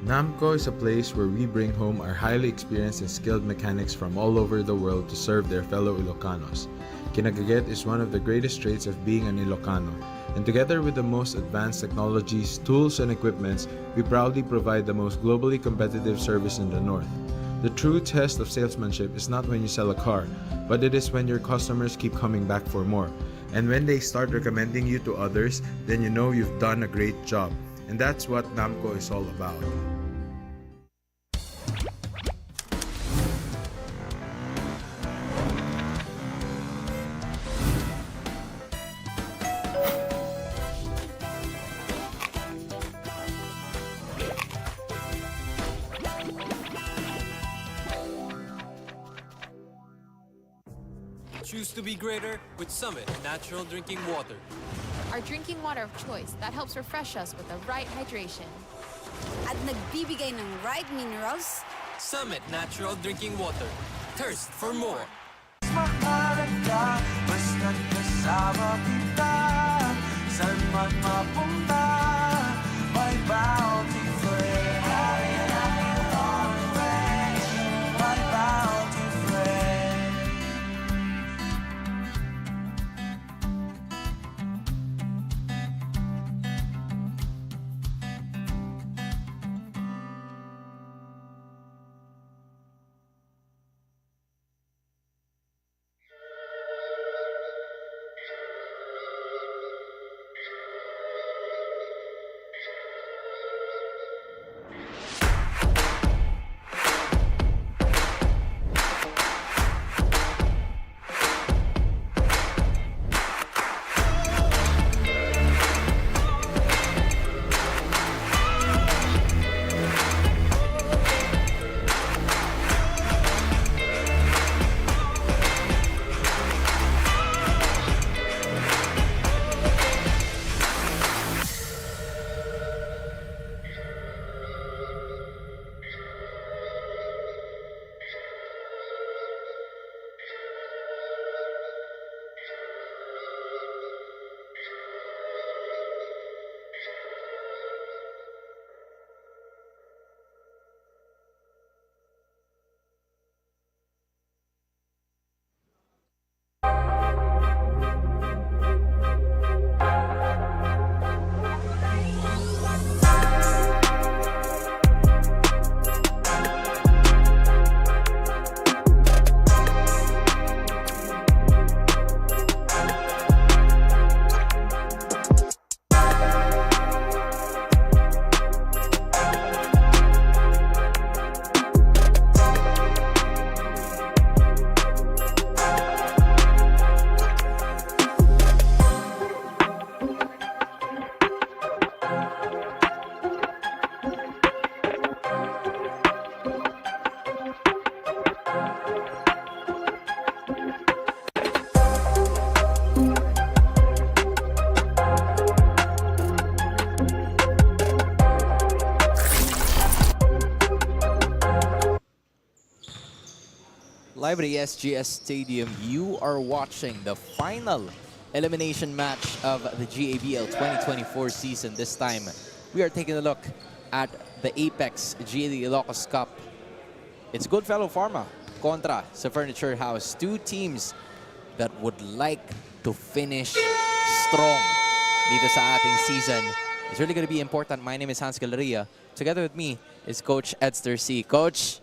Namco is a place where we bring home our highly experienced and skilled mechanics from all over the world to serve their fellow Ilocanos. Kinagaget is one of the greatest traits of being an Ilocano, and together with the most advanced technologies, tools, and equipments, we proudly provide the most globally competitive service in the North. The true test of salesmanship is not when you sell a car, but it is when your customers keep coming back for more. And when they start recommending you to others, then you know you've done a great job. And that's what Namco is all about. Choose to be greater with Summit Natural Drinking Water. Our drinking water of choice that helps refresh us with the right hydration. At nagbibigay ng right minerals. Summit Natural Drinking Water. Thirst for more. Mahalaga, basta't kasama kita. Saan man mapunta, may bounty friend. My bounty friend. Live at the SGS Stadium, you are watching the final elimination match of the GABL 2024 season. This time, we are taking a look at the Apex GAD Ilocos Cup. It's GoodFellow Pharma kontra sa Furniture House. Two teams that would like to finish strong dito sa ating season. It's really going to be important. My name is Hans Galeria. Together with me is Coach Edster C. Coach,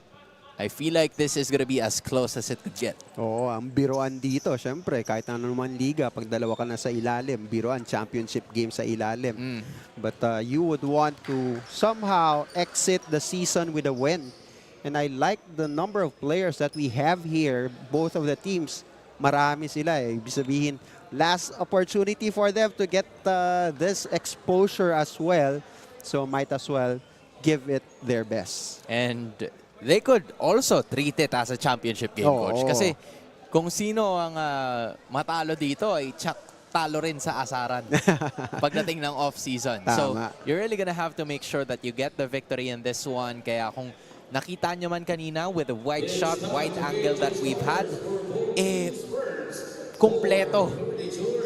I feel like this is gonna be as close as it could get. Oo, ang biruan dito, syempre, kahit ano naman liga, pag dalawa ka na sa ilalim, biruan, championship game sa ilalim. But you would want to somehow exit the season with a win. And I like the number of players that we have here, both of the teams. Marami sila eh. Ibig sabihin, last opportunity for them to get this exposure as well. So might as well give it their best. And they could also treat it as a championship game, Coach. Kasi kung sino ang matalo dito ay talo rin sa asaran pagdating ng off-season. So you're really gonna have to make sure that you get the victory in this one. Kaya kung nakita nyo man kanina with the wide shot, wide angle that we've had, kumpleto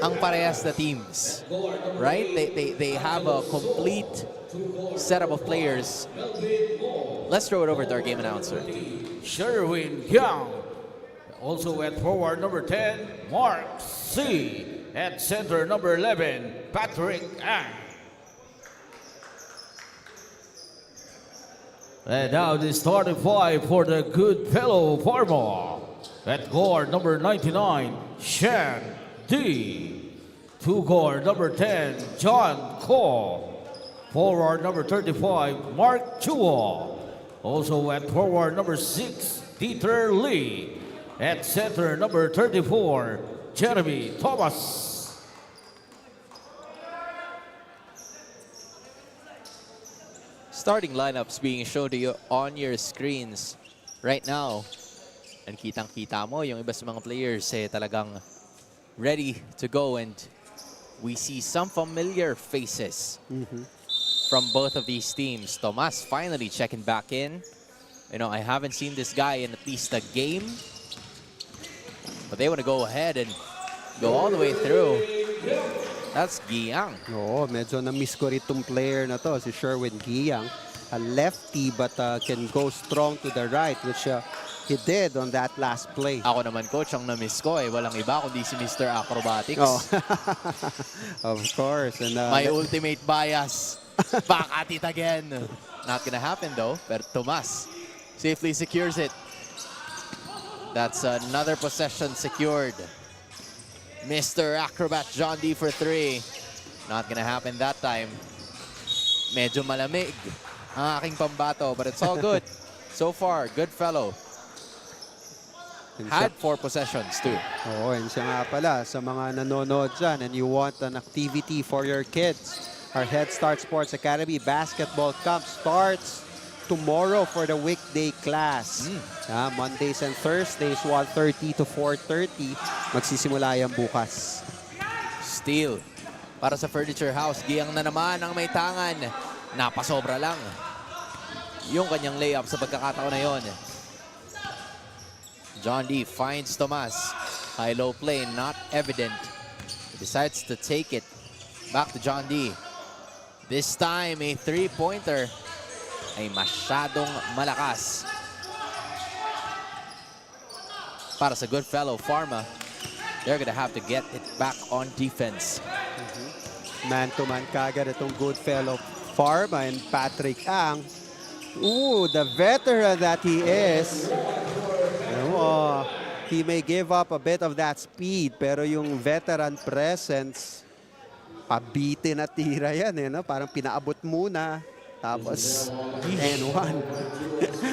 ang parehas na teams. Right? They have a complete setup of players. Let's throw it over to our game announcer. Sherwin Young. Also at forward number 10, Mark C. At center number 11, Patrick Ang. And now the starting five for the GoodFellow Pharma. At guard number 99, Shan D. To guard number 10, John Ko. Forward number 35, Mark Chua. Also at forward number 6, Dieter Lee. At center number 34, Jeremy Thomas. Starting lineups being shown to you on your screens right now. And kitang-kita mo yung iba sa mga players talagang ready to go, and we see some familiar faces from both of these teams. Tomas finally checking back in. You know, I haven't seen this guy in at least a game. But they want to go ahead and go all the way through. That's Giang. Oo, medyo na-miss ko rin itong player na to, si Sherwin Giang. A lefty but can go strong to the right, which he did on that last play. Ako naman, coach, ang na-miss ko walang iba kundi si Mr. Acrobatics. Oh. Of course. And, My ultimate bias. Back at it again. Not gonna happen though, but Tomas safely secures it. That's another possession secured. Mr. Acrobat John D for 3. Not gonna happen that time. Medyo malamig ang aking pambato, but it's all good. So far, GoodFellow had 4 possessions too. Oo, and siya nga pala, sa mga nanonood dyan and you want an activity for your kids, our Head Start Sports Academy basketball camp starts tomorrow for the weekday class. Mondays and Thursdays, 1:30 to 4:30. Magsisimula yan bukas. Steal para sa Furniture House. Giang na naman ang may tangan. Napasobra lang yung kanyang layup sa pagkakataon na yon. John D finds Tomas. High-low play, not evident. He decides to take it back to John D. This time, a three-pointer ay masyadong malakas para sa GoodFellow Pharma. They're gonna have to get it back on defense. Man-to-man kagad itong GoodFellow Pharma and Patrick Ang. Ooh, the veteran that he is. He may give up a bit of that speed, pero yung veteran presence, pabitin na tira yan. No? Parang pinaabot muna. Tapos, and one.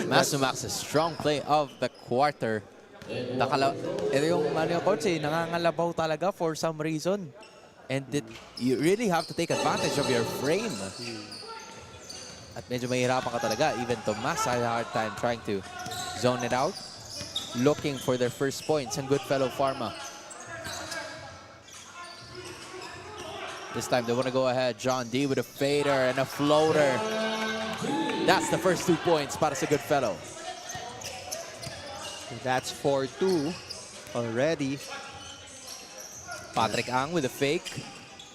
Masumax, a strong play of the quarter. Ito yung coach, nangangalabaw talaga for some reason. And you really have to take advantage of your frame. At medyo mahirapan ka talaga. Even Tomas had a hard time trying to zone it out. Looking for their first points in GoodFellow Pharma. This time they want to go ahead. John D with a fader and a floater. That's the first 2 points para sa GoodFellow. That's 4-2 already. Patrick Ang with a fake.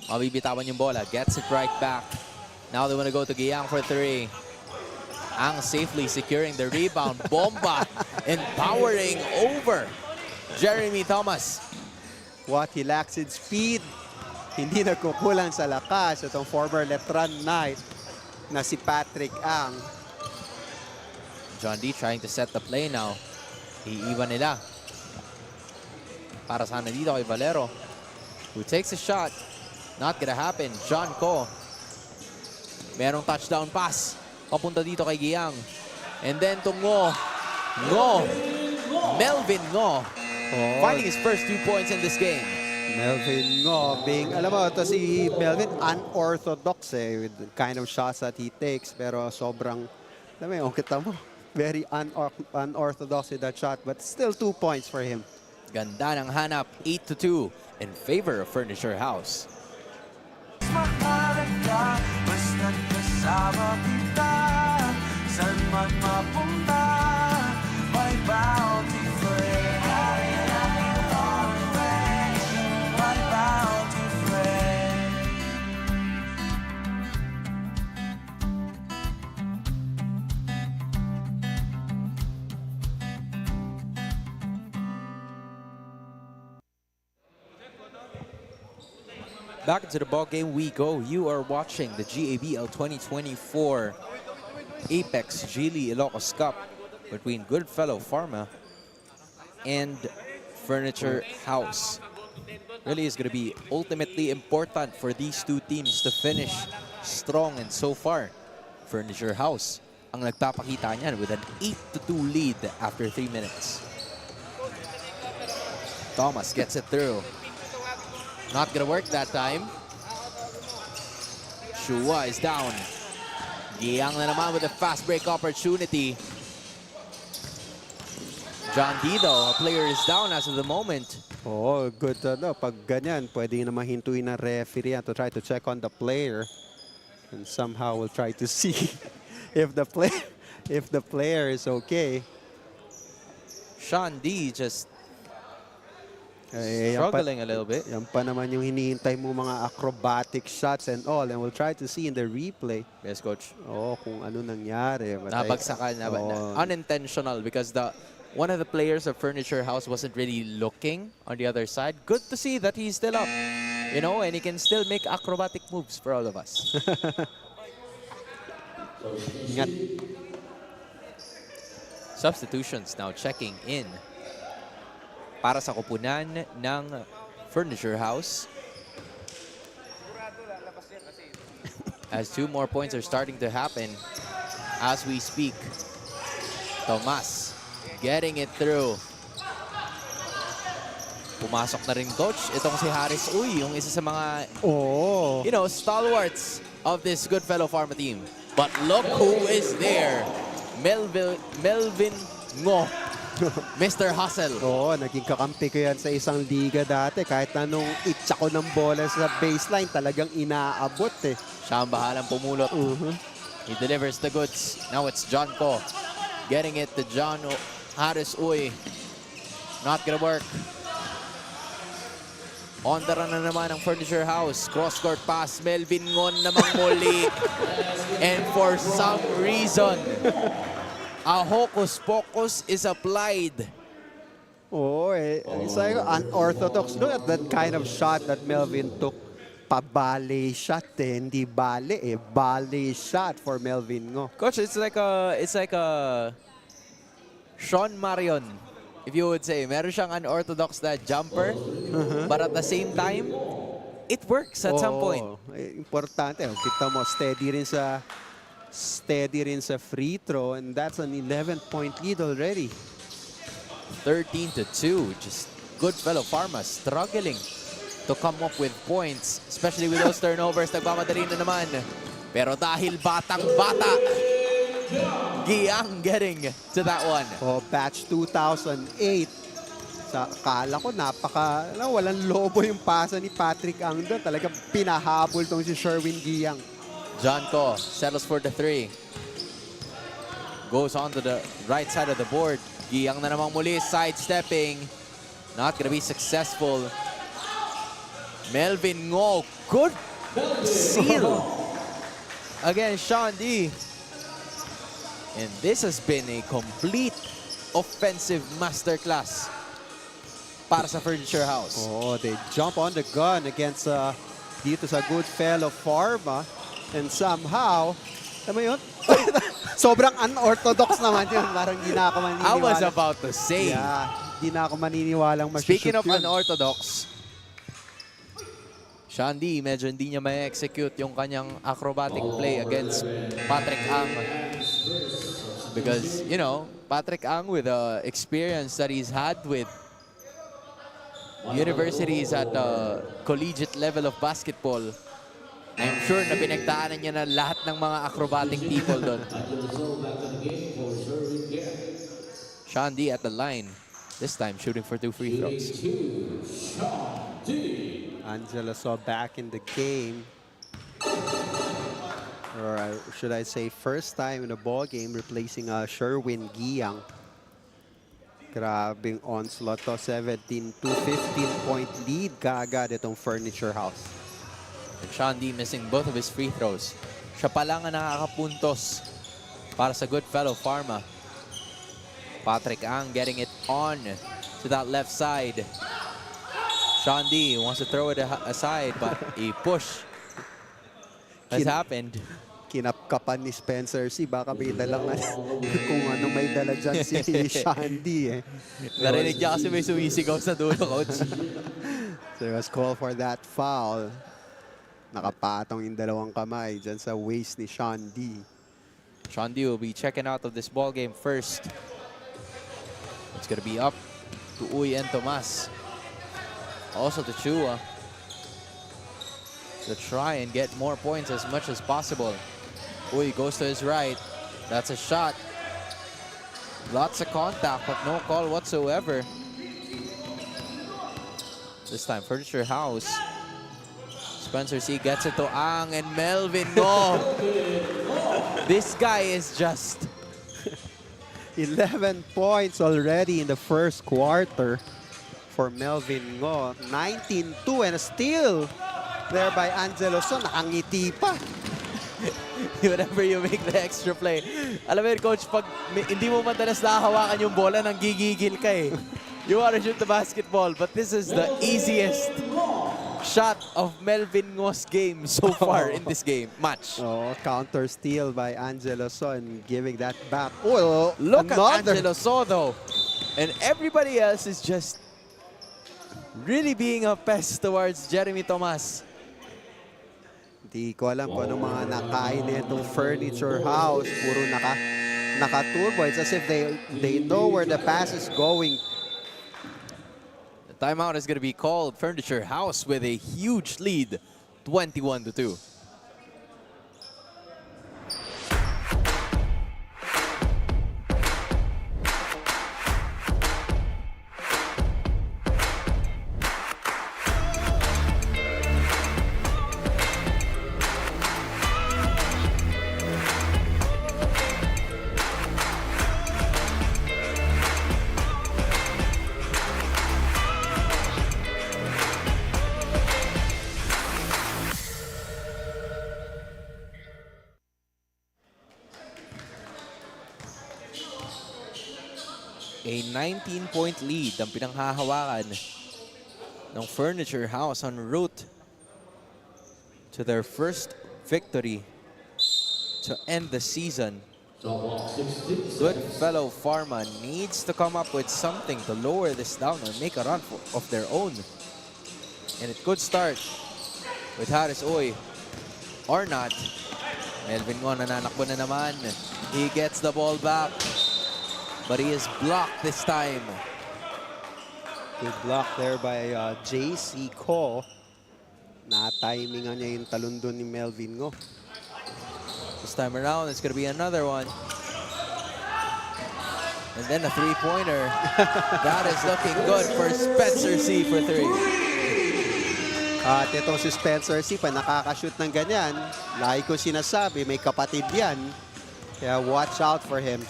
Mabibitawan yung bola. Gets it right back. Now they want to go to Giang for 3. Ang safely securing the rebound. Bomba empowering over Jeremy Thomas. What he lacks in speed, hindi nagkukulang sa lakas itong former Letran Knight na si Patrick Ang. John D trying to set the play now. Iiwan nila. Para sana dito kay Valero, who takes a shot. Not gonna happen. John Ko. Merong touchdown pass. Papunta dito kay Giang. And then to Ngo. Melvin Ngo. Finding his first 2 points in this game. Melvin Ngo being, alam mo, ito si Melvin unorthodox with the kind of shots that he takes. Pero sobrang, alam mo, kita mo, very unorthodox with that shot. But still 2 points for him. Ganda ng hanap. 8-2 in favor of Furniture House. Mahalaga, basta't kasama kita. Saan man mapunta, may bounty friend. Back into the ball game we go. You are watching the GABL 2024 Apex Geely Ilocos Cup between GoodFellow Pharma and Furniture House. Really is going to be ultimately important for these two teams to finish strong, and so far, Furniture House ang nagpapakita niyan with an 8-2 lead after 3 minutes. Thomas gets it through. Not gonna work that time. Shua is down. Giang na naman with a fast break opportunity. John Dido, a player, is down as of the moment. Oh, good. Pag ganyan, pwede na mahintuin ng referee to try to check on the player. And somehow we'll try to see if the player is okay. Sean D just struggling a little bit. Yan pa naman yung hinihintay mo, mga acrobatic shots and all. And we'll try to see in the replay. Yes, coach. Oh, kung ano nangyari. Nabagsakan. Unintentional because one of the players of Furniture House wasn't really looking on the other side. Good to see that he's still up, you know, and he can still make acrobatic moves for all of us. Substitutions now checking in para sa kupunan ng Furniture House. As 2 more points are starting to happen as we speak. Tomas getting it through. Pumasok na rin, coach. Itong si Harris Uy, yung isa sa mga, you know, stalwarts of this GoodFellow Pharma team. But look who is there. Melvin Ngo. Mr. Hustle. Oo, naging kakampi ko yan sa isang liga dati. Kahit anong itsa ko ng bola sa baseline, talagang inaabot eh. Siya ang bahalang pumulot. He delivers the goods. Now it's John Ko. Getting it to John Harris Uy. Not gonna work. On the run na naman ang Furniture House. Cross-court pass. Melvin Ngon namang muli. And for some reason, a hocus-pocus is applied. Oo, it's like unorthodox. Look at that kind of shot that Melvin took. Pa-ballet shot eh. Hindi bale eh. Ballet shot for Melvin Ngo. Coach, it's like a Sean Marion, if you would say. Meron siyang unorthodox na jumper, but at the same time, it works at some point. Importante. Kita mo, steady rin sa free throw, and that's an 11-point lead already. 13-2. Just GoodFellow Pharma struggling to come up with points, especially with those turnovers. Nagmamadali na naman. Pero dahil batang-bata, Giang getting to that one. Oh, batch 2008. Kala ko walang lobo yung pasa ni Patrick Ang doon. Talagang pinahabol tong si Sherwin Giang. John Ko settles for the 3. Goes on to the right side of the board. Giang na namang muli, sidestepping. Not gonna be successful. Melvin Ngo, good seal against Sean D. And this has been a complete offensive masterclass para sa Furniture House. Oh, they jump on the gun against dito sa GoodFellow Pharma. And somehow, alam mo yun? Sobrang unorthodox naman yun. Parang di na ako maniniwala. I was about to say. Yeah, di na ako maniniwalang masushoot Speaking of yun. unorthodox, Sean D, medyo hindi niya may execute yung kanyang acrobatic play against Patrick Ang. Because, you know, Patrick Ang, with the experience that he's had with universities at the collegiate level of basketball, I'm sure na pinagdaanan niya na lahat ng mga acrobatic people doon. Sean D at the line. This time shooting for 2 free throws. Angela saw back in the game. Or should I say first time in the ball game replacing Sherwin Giang. Grabing onslaught to. 17 to 15-point lead kaagad itong Furniture House. And Sean D missing both of his free throws. Siya pa lang ang nakakapuntos para sa GoodFellow Pharma. Patrick Ang getting it on to that left side. Sean D wants to throw it aside, but a push has happened. Kinapkapan ni Spencer C. Baka may dalang kung ano may dala dyan si Shandy eh. Narinig niya kasi may sumisigaw sa dulo, coach. So it was called for that foul. Nakapatong yung dalawang kamay dyan sa waist ni Sean D. Sean D will be checking out of this ball game first. It's going to be up to Uy and Tomas. Also to Chua. To try and get more points as much as possible. Uy goes to his right. That's a shot. Lots of contact, but no call whatsoever. This time, Furniture House. Spencer C gets it to Ang and Melvin Ngo. This guy is just 11 points already in the first quarter for Melvin Ngo. 19-2 and still there by Angelo Son. Nakangiti pa. Whenever you make the extra play. Alam mo yun, coach, pag hindi mo madalas nakahawakan yung bola, nang gigigil ka eh. You want to shoot the basketball, but this is the easiest shot of Melvin Ngo's game so far in this match. Oh, counter steal by Angelo Son, giving that back. Oh, look at another. Angelo So though. And everybody else is just really being a pest towards Jeremy Tomas. Di ko alam kung anong mga nakain nitong Furniture House. Puro naka-turbo. It's as if they know where the pass is going. The timeout is going to be called. Furniture House with a huge lead, 21-2. A 19-point lead ang pinanghahawakan ng Furniture House en route to their first victory to end the season. GoodFellow Pharma needs to come up with something to lower this down or make a run of their own. And it could start with Harris Uy or not. Melvin Ngo nananakbo na naman. He gets the ball back. But he is blocked this time. Good block there by JC Ko. Na-timingan niya yung talon doon ni Melvin Ngo. This time around, it's going to be another one. And then a three-pointer. That is looking good for Spencer C for three. At itong si Spencer C pa nakakashoot ng ganyan. Lagi ko sinasabi, may kapatid yan. Kaya watch out for him.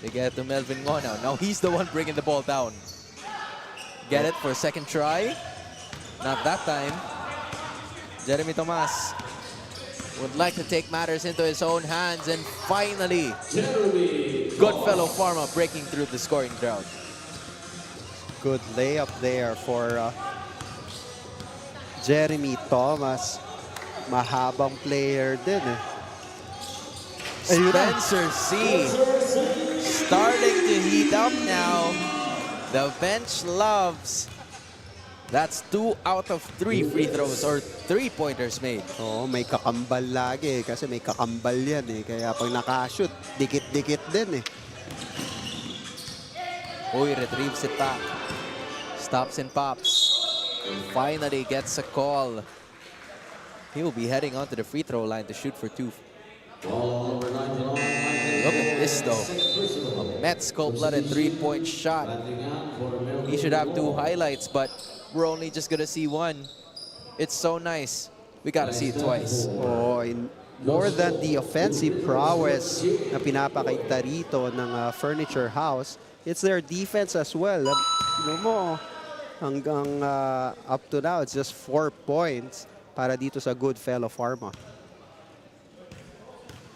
They get to Melvin Ngo now. Now he's the one bringing the ball down. Get it for a second try. Not that time. Jeremy Tomas would like to take matters into his own hands. And finally, GoodFellow Pharma breaking through the scoring drought. Good layup there for Jeremy Thomas. Mahabang player din eh. Spencer C starting to heat up now. The bench loves. That's 2 out of 3 free throws or 3-pointers made. Oo, may kakambal lagi kasi may kakambal yan eh. Kaya pag nakashoot, dikit-dikit din eh. Uy retrieves it back. Stops and pops. Finally gets a call. He will be heading onto the free throw line to shoot for 2. Look at this though. A Mets cold-blooded 3-point shot. He should have 2 highlights, but we're only just gonna see 1. It's so nice. We gotta see it twice. Oh, more than the offensive prowess na pinapakita rito ng Furniture House, it's their defense as well. Alam mo, hanggang up to now, it's just 4 points para dito sa GoodFellow Pharma.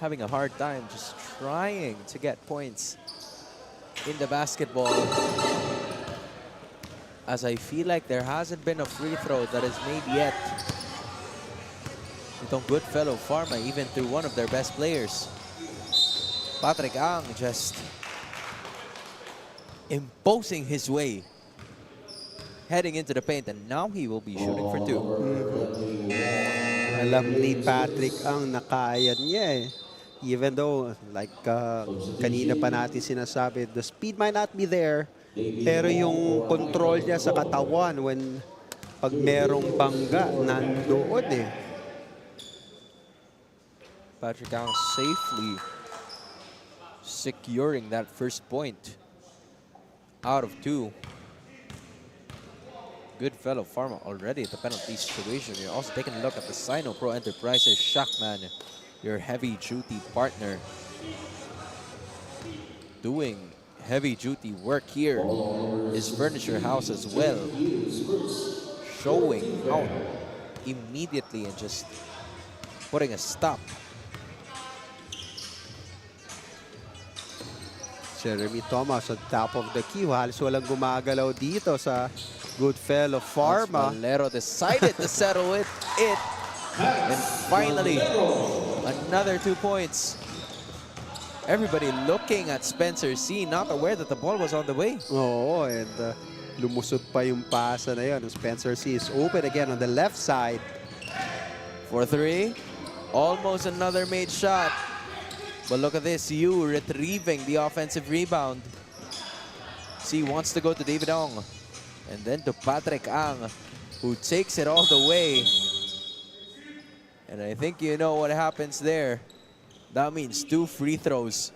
Having a hard time just trying to get points in the basketball. as I feel like there hasn't been a free throw that is made yet. Itong GoodFellow Pharma, even through one of their best players. Patrick Ang just imposing his way, heading into the paint, and now he will be shooting for two. Alam ni Patrick ang nakaya niya eh. Even though, like kanina pa natin sinasabi, the speed might not be there, pero yung control niya sa katawan when pag merong bangga, nandoon eh. Patrick Ang safely securing that first point out of two. GoodFellow Pharma already at the penalty situation. You're also taking a look at the Sino Pro Enterprises Shackman, your heavy-duty partner, doing heavy-duty work here. His furniture house as well, showing out immediately and just putting a stop. Jeremy Thomas on top of the key. Halos walang gumagalaw dito sa GoodFellow Pharma. Valero decided to settle it. And finally, another 2 points. Everybody looking at Spencer C, not aware that the ball was on the way. Oo, and lumusot pa yung pasa na yun. Spencer C is open again on the left side. For three, almost another made shot. But look at this, Yu retrieving the offensive rebound. C wants to go to David Ong. And then to Patrick Ang, who takes it all the way. And I think you know what happens there. That means 2 free throws.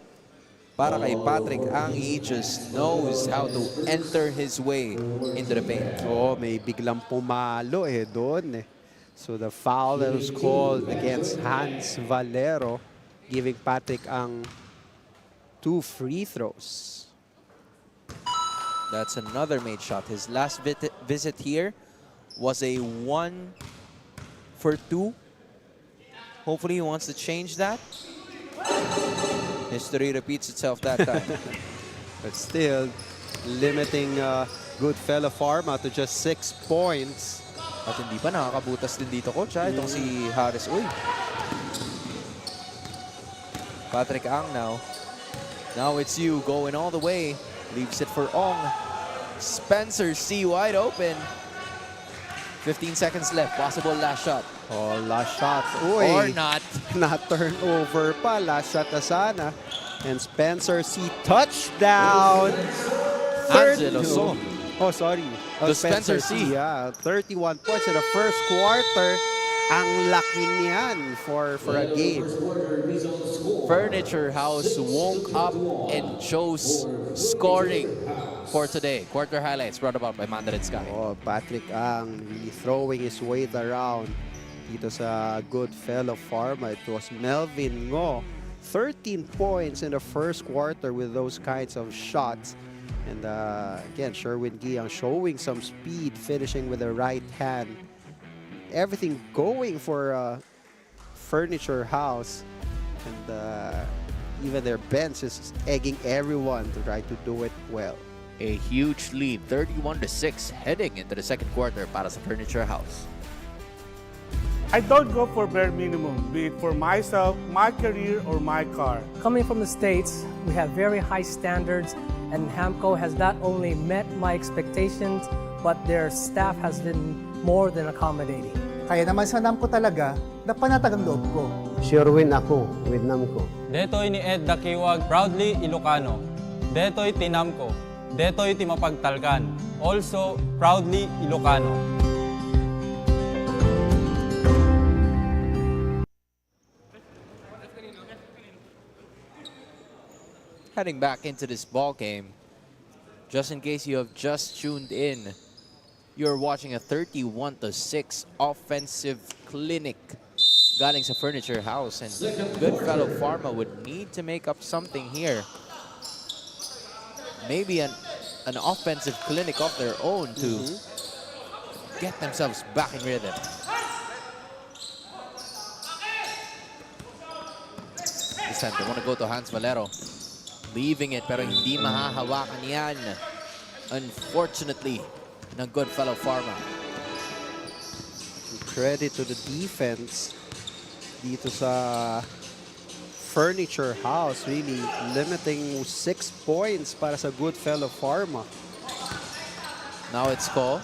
Para kay Patrick Ang, he just knows how to enter his way into the paint. Oh, may biglang pumalo eh doon eh. So the foul that was called against Hans Valero, giving Patrick Ang 2 free throws. That's another made shot. His last visit here was a 1 for 2. Hopefully he wants to change that. History repeats itself that time. But still, limiting GoodFellow Pharma to just 6 points. At hindi pa nakakabutas din dito, coach. Itong si Harris. Uy. Patrick Ang now. Now it's you going all the way. Leaves it for Ong. Spencer C wide open. 15 seconds left. Possible last shot. Oh, last shot. Uy. Or not. Not turnover pa. Last shot na sana. And Spencer C touchdown. Angelo So. Oh, sorry. The Spencer C. Yeah, 31 points in the first quarter. Ang laki niyan for a game. Furniture House woke up and chose scoring for today. Quarter highlights brought about by Mandarin Sky. Oh, Patrick Ang really throwing his weight around dito sa GoodFellow Pharma. It was Melvin Ngo. 13 points in the first quarter with those kinds of shots. And again, Sherwin Giang showing some speed, finishing with the right hand. Everything going for Furniture House. And even their bench is egging everyone to try to do it well. A huge lead, 31-6, heading into the second quarter para sa Furniture House. I don't go for bare minimum, be it for myself, my career, or my car. Coming from the States, we have very high standards, and Hamco has not only met my expectations, but their staff has been more than accommodating. Kaya naman sa NAMCO talaga, napanatag ang loob ko. Sure win ako with NAMCO. Detoy ni Ed Dakiwag, proudly Ilocano. Detoy Tinamco. Detoy Timapagtalkan. Also, proudly Ilocano. Heading back into this ball game, just in case you have just tuned in, you're watching a 31-6 offensive clinic galing sa Furniture House, and GoodFellow Pharma would need to make up something here. Maybe an offensive clinic of their own to get themselves back in rhythm. This time they want to go to Hans Valero. Leaving it, pero hindi mahahawakan yan. Unfortunately, ng GoodFellow Pharma. Credit to the defense dito sa Furniture House, really limiting 6 points para sa GoodFellow Pharma. Now it's Ko.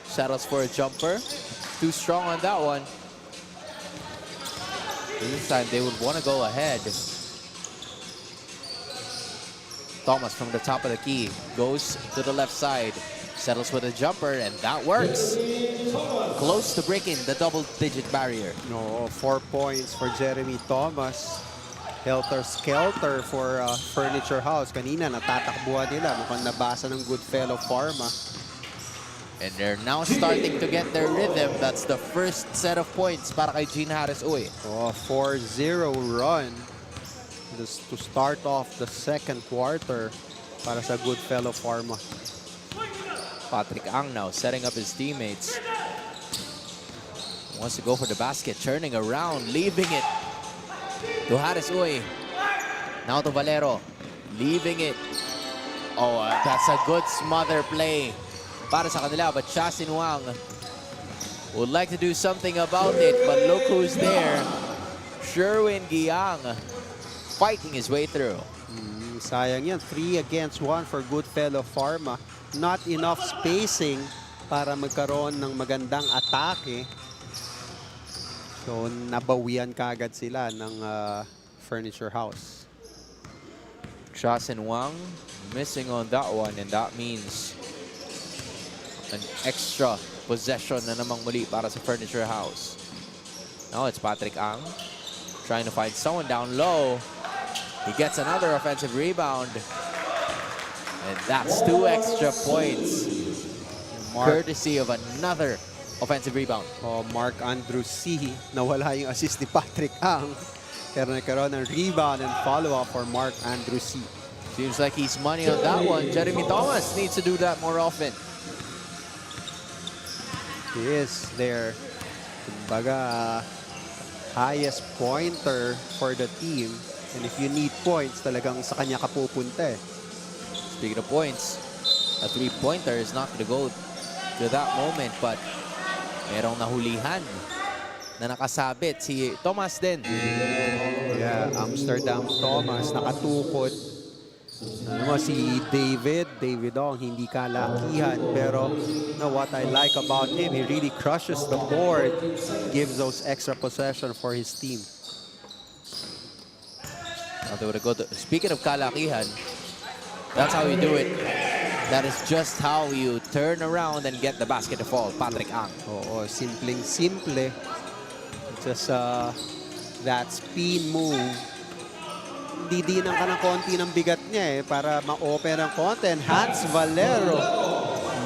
Settles for a jumper. Too strong on that one. This time they would want to go ahead. Thomas from the top of the key goes to the left side. Settles with a jumper, and that works. Close to breaking the double-digit barrier. No, 4 points for Jeremy Thomas. Helter-skelter for Furniture House. Kanina natatakbuhan nila. Mukhang nabasa ng GoodFellow Pharma. And they're now starting to get their rhythm. That's the first set of points para kay Gene Harris Uy. 4-0 run just to start off the second quarter para sa GoodFellow Pharma. Patrick Ang now setting up his teammates. Wants to go for the basket, turning around, leaving it to Harris Uy. Now to Valero, leaving it. Oh, that's a good smother play para sa kanila, but Chasin Wang would like to do something about it, but look who's there. Sherwin Giang fighting his way through. Sayang yan, 3 against 1 for GoodFellow Pharma. Not enough spacing para magkaroon ng magandang atake. So nabawian kagad sila ng Furniture House. Chasin Wang missing on that one, and that means an extra possession na namang muli para sa Furniture House. Now it's Patrick Ang trying to find someone down low. He gets another offensive rebound. And that's 2 extra points. Courtesy of another offensive rebound. Mark Andrew C. Nawala yung assist ni Patrick Ang. Pero nagkaroon ng rebound and follow-up for Mark Andrew C. Seems like he's money on that one. Jeremy Thomas needs to do that more often. He is their highest pointer for the team. And if you need points, talagang sa kanya ka pupunta eh. Speaking of points, a 3-pointer is not going to go to that moment, but merong nahulihan na nakasabit si Thomas din. Yeah, Amsterdam Thomas nakatukod. Si David hindi kalakihan, pero what I like about him, he really crushes the board, gives those extra possession for his team. Speaking of kalakihan, that's how you do it. That is just how you turn around and get the basket to fall. Patrick Ang. Oo, simpleng-simple. Just that spin move. Didinan ka ng konti ng bigat niya para ma-open ang konti. And Hans Valero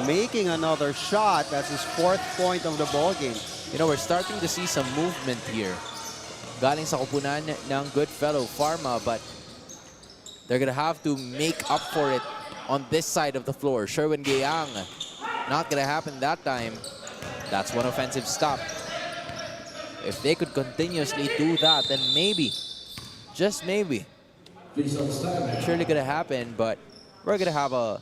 making another shot. That's his 4th point of the ballgame. You know, we're starting to see some movement here. Galing sa kupunan ng GoodFellow Pharma, but they're gonna have to make up for it on this side of the floor. Sherwin Giang, not gonna happen that time. That's one offensive stop. If they could continuously do that, then maybe, just maybe, surely gonna happen, but we're gonna have a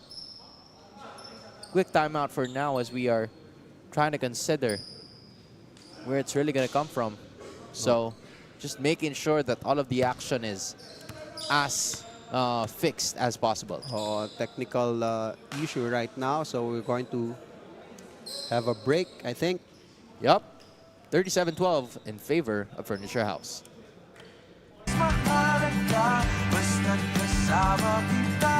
quick timeout for now as we are trying to consider where it's really gonna come from. So just making sure that all of the action is as fixed as possible. Technical issue right now, so we're going to have a break, I think. Yup. 37-12 in favor of Furniture House. Mahalaga, basta't kasama kita.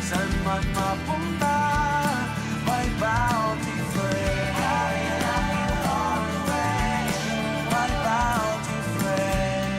Saan man mapunta, may bounty friend. My bounty friend.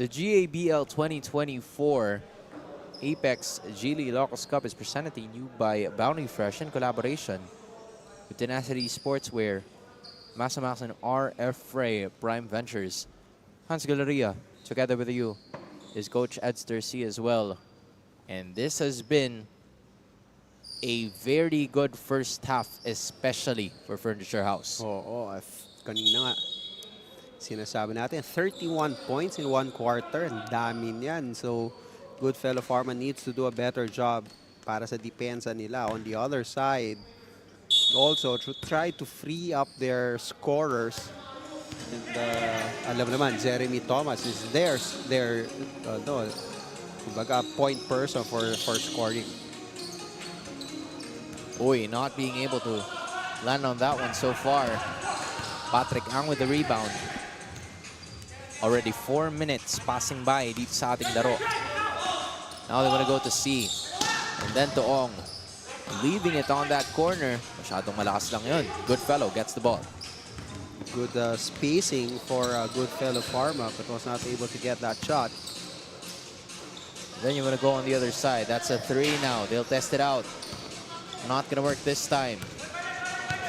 The GABL 2024 Apex Geely Ilocos Cup is presented to you by Bounty Fresh in collaboration with Tenacity Sportswear, Masamax and RF Frey Prime Ventures. Hans Galleria, together with you, is Coach Edster C as well. And this has been a very good first half, especially for Furniture House. Kanina nga, sinasabi natin, 31 points in one quarter. Ang dami niyan. So, GoodFellow Pharma needs to do a better job para sa depensa nila. On the other side, also to try to free up their scorers. And alam naman, Jeremy Thomas is their kumbaga, point person for scoring. Uy, not being able to land on that one so far. Patrick Ang with the rebound. Already 4 minutes passing by dito sa ating laro. Now they want to go to C. And then to Ong. Leaving it on that corner. Masyadong malakas lang yun. GoodFellow gets the ball. Good spacing for GoodFellow Pharma, but was not able to get that shot. Then you want to go on the other side. That's a 3 now. They'll test it out. Not gonna work this time.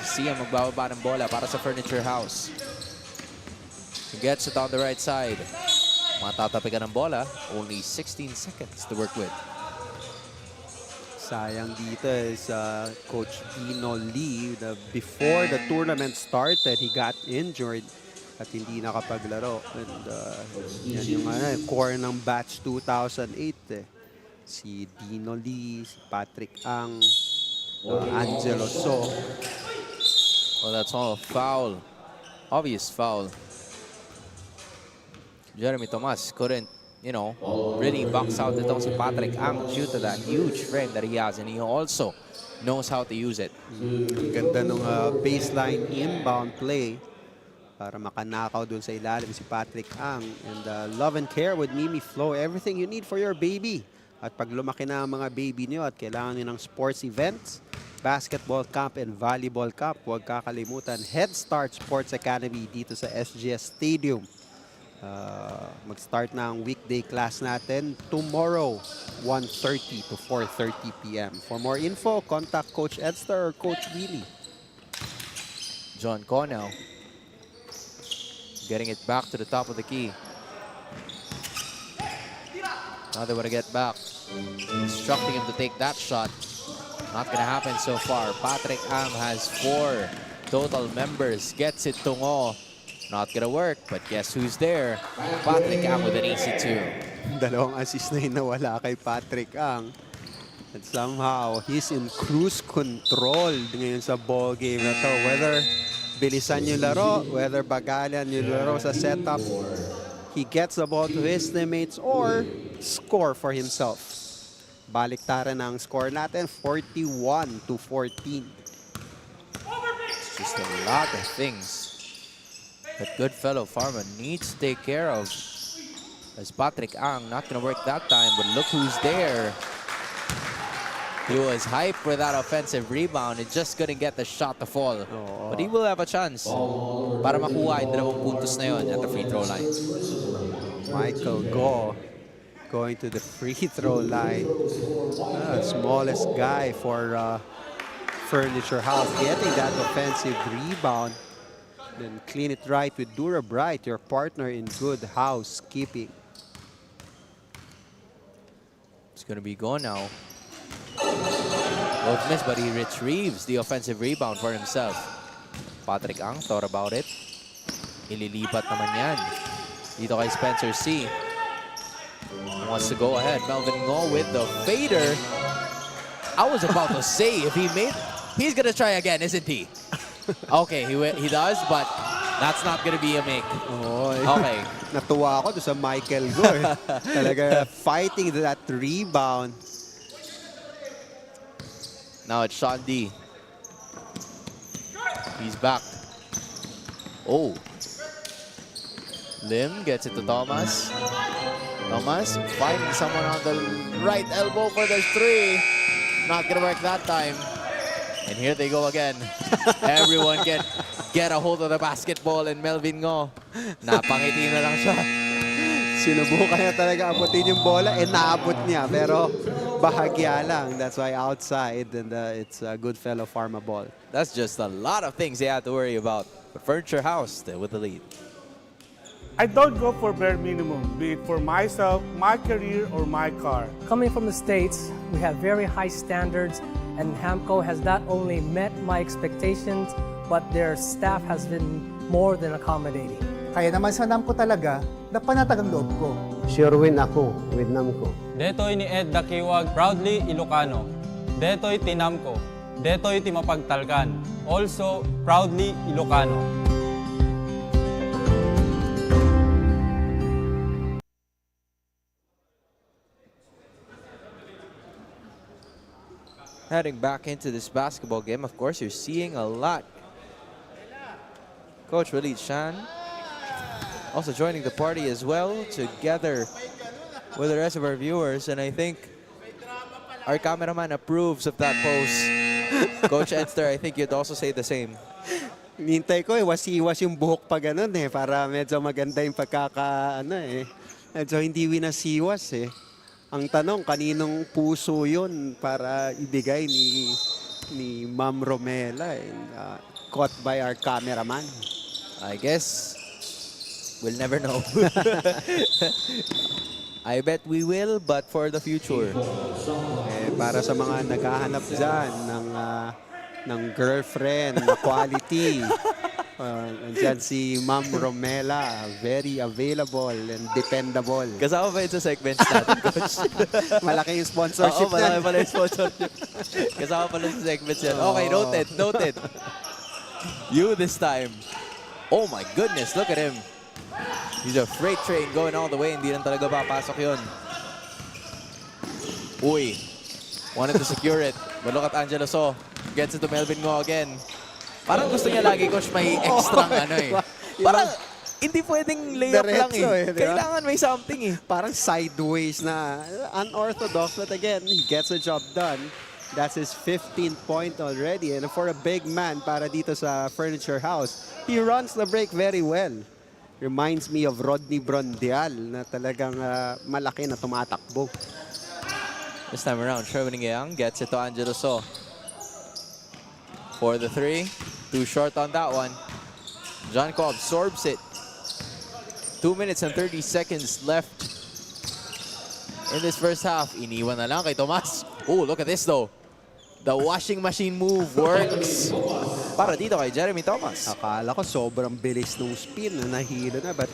Siya magbababa ng bola para sa Furniture House. He gets it on the right side. Matatapikan ng bola. Only 16 seconds to work with. Sayang dito is Coach Dino Lee. Before the tournament started, he got injured at hindi nakapaglaro. And yan yung core ng batch 2008. Si Dino Lee, si Patrick Ang, Angelo So. Well, that's all foul. Obvious foul. Jeremy Tomas couldn't, really box out itong si Patrick Ang due to that huge frame that he has, and he also knows how to use it. Ganda nung baseline inbound play para makanakaw dun sa ilalim si Patrick Ang. And love and care with Mimi Flo, everything you need for your baby. At pag lumaki na ang mga baby niyo at kailangan niyo ng sports events, basketball camp and volleyball camp, huwag kakalimutan Head Start Sports Academy dito sa SGS Stadium. Mag-start na ang weekday class natin tomorrow, 1:30 to 4:30 p.m. For more info, contact Coach Edster or Coach Willie. John Cornell getting it back to the top of the key. Now they want to get back. Instructing him to take that shot. Not gonna happen so far. Patrick Ang has 4 total members. Gets it to Ngo. Not gonna work, but guess who's there? Patrick Ang with an easy 2. Dalawang assist na nawala kay Patrick Ang. And somehow, he's in cruise control ngayon sa ball game na to. Whether bilisan yung laro, whether bagalan yung laro sa setup, he gets the ball to his teammates or score for himself. Baliktaran ang score natin, 41 to 14. It's just a lot of things that GoodFellow Pharma needs to take care of. As Patrick Ang, not going to work that time, but look who's there. He was hyped for that offensive rebound. He just couldn't get the shot to fall. But he will have a chance para makuha yung 2 puntos na yun at the free throw line. Michael Go going to the free throw line. Smallest guy for Furniture House getting that offensive rebound. Then clean it right with Dura Bright, your partner in good housekeeping. It's going to be gone now. Both missed, but he retrieves the offensive rebound for himself. Patrick Ang thought about it. Ililipat naman yan dito kay Spencer C. Wants to go ahead. Melvin Ngo with the fader. I was about to say, if he made, he's going to try again, isn't he? Okay, he does, but that's not going to be a make. Okay. Natuwa ako doon sa Michael Gore. Talaga fighting that rebound. Now it's Sean D. He's back. Oh. Lim gets it to Thomas. Thomas finding someone on the right elbow for the 3. Not going to work that time. And here they go again. Everyone get a hold of the basketball, and Melvin Ngo, napangiti na lang siya. Sinubukan niya talaga abutin yung bola, naabot niya. Pero bahagya lang. That's why outside, and it's a GoodFellow Pharma ball. That's just a lot of things they have to worry about. The Furniture House still with the lead. I don't go for bare minimum, be it for myself, my career, or my car. Coming from the States, we have very high standards, and Hamco has not only met my expectations, but their staff has been more than accommodating. Kaya naman sa NAMCO talaga, napanatag ang loob ko. Sure win ako with NAMCO. Detoy ni Ed Dakiwag, proudly Ilocano. Detoy tinamko. Detoy ti mapagtalkan. Also, proudly Ilocano. Heading back into this basketball game, of course, you're seeing a lot. Coach Willie Chan also joining the party as well, together with the rest of our viewers. And I think our cameraman approves of that pose. Coach Edster, I think you'd also say the same. Nintay ko, wasi-was yung buhok pa ganun para medyo maganda yung Medyo hindi winasiwas Ang tanong, kaninong puso yun para ibigay ni Ma'am Romela, caught by our cameraman. I guess we'll never know. I bet we will, but for the future. Para sa mga naghahanap dyan ng girlfriend na quality, andyan si Ma'am Romela, very available and dependable. Kasama ba yun sa segments natin, Coach? Malaki yung sponsorship Oo, malaki pala yung sponsorship. Kasama pala sa segments yan. Okay, noted. You this time. Oh my goodness, look at him. He's a freight train going all the way. Hindi lang talaga papasok yun. Uy, wanted to secure it. But look at Angelo So. Gets it to Melvin Ngo again. Parang gusto niya lagi, Coach, may extra Parang hindi pwedeng layup lang Kailangan may something Parang sideways na unorthodox, but again, he gets the job done. That's his 15th point already. And for a big man para dito sa Furniture House, he runs the break very well. Reminds me of Rodney Brondial na talagang malaki na tumatakbo. This time around, Sherwin Yang gets it to Angelo So. For the three, too short on that one. John Co absorbs it. 2 minutes and 30 seconds left in this first half. Iniwan na lang kay Tomas. Oh, look at this though. The washing machine move works. Para dito kay Jeremy Thomas. Akala ko sobrang bilis ng spin na nahilo na, but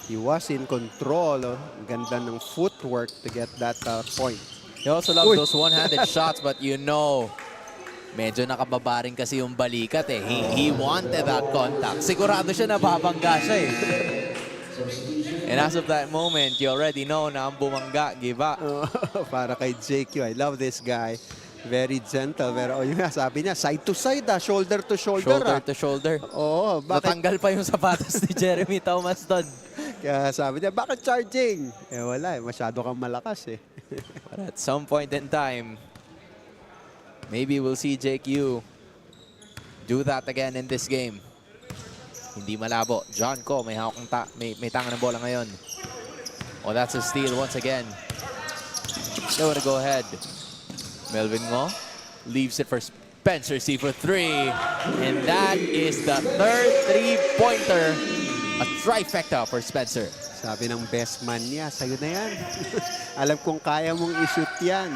he was in control. Ganda ng footwork to get that point. He also loves those one-handed shots, but you know, medyo nakababa rin kasi yung balikat He wanted that contact. Sigurado siya na babangga siya And as of that moment, you already know na ang bumangga, give up. Para kay JQ, I love this guy. Very gentle. Pero yun nga, sabi niya, side to side shoulder to shoulder. Shoulder to shoulder. Oo, natanggal pa yung sapatos ni Jeremy Thomas doon. Kaya sabi niya, bakit charging? Wala masyado kang malakas But at some point in time, maybe we'll see JQ do that again in this game. Hindi malabo. John Co, may hawak may tanga ng bola ngayon. Oh, that's a steal once again. They want to go ahead. Melvin Ngo leaves it for Spencer C for three. And that is the third three-pointer. A trifecta for Spencer. Sabi ng best man niya, sa'yo na yan. Alam kong kaya mong i-shoot yan.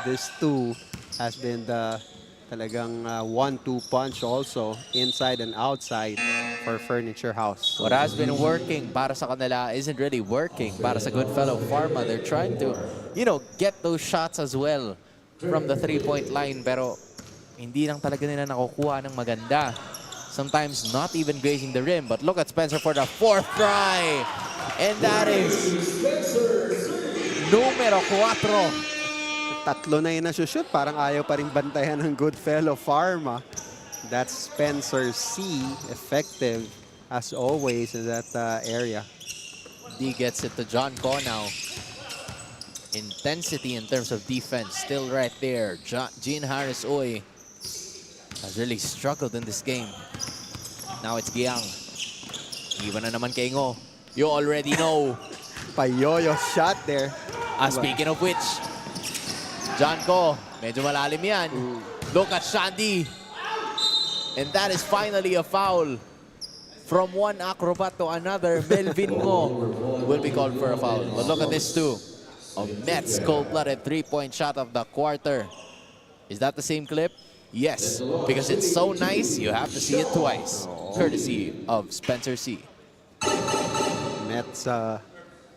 This two has been the talagang 1-2 punch also, inside and outside for Furniture House. What has been working para sa kanila isn't really working para sa GoodFellow Pharma. They're trying to, get those shots as well from the three-point line, pero hindi lang talaga nila nakukuha ng maganda. Sometimes not even grazing the rim. But look at Spencer for the fourth try. And that is numero 4. Tatlo na yun na-shoot. Parang ayaw pa rin bantayan ng GoodFellow Pharma. That's Spencer C. Effective, as always, in that area. D gets it to John Co now. Intensity in terms of defense still right there. Gene Harris Oy has really struggled in this game. Now it's Giang. Iwan na naman kay Ngo. You already know. Pa-yo-yo shot there. Speaking of which, John Ko, medyo malalim yan. Look at Shandy. And that is finally a foul. From one acrobat to another, Melvin Ngo will be called for a foul. But look at this too. A Mets cold-blooded three-point shot of the quarter. Is that the same clip? Yes, because it's so nice, you have to see it twice. Courtesy of Spencer C. Mets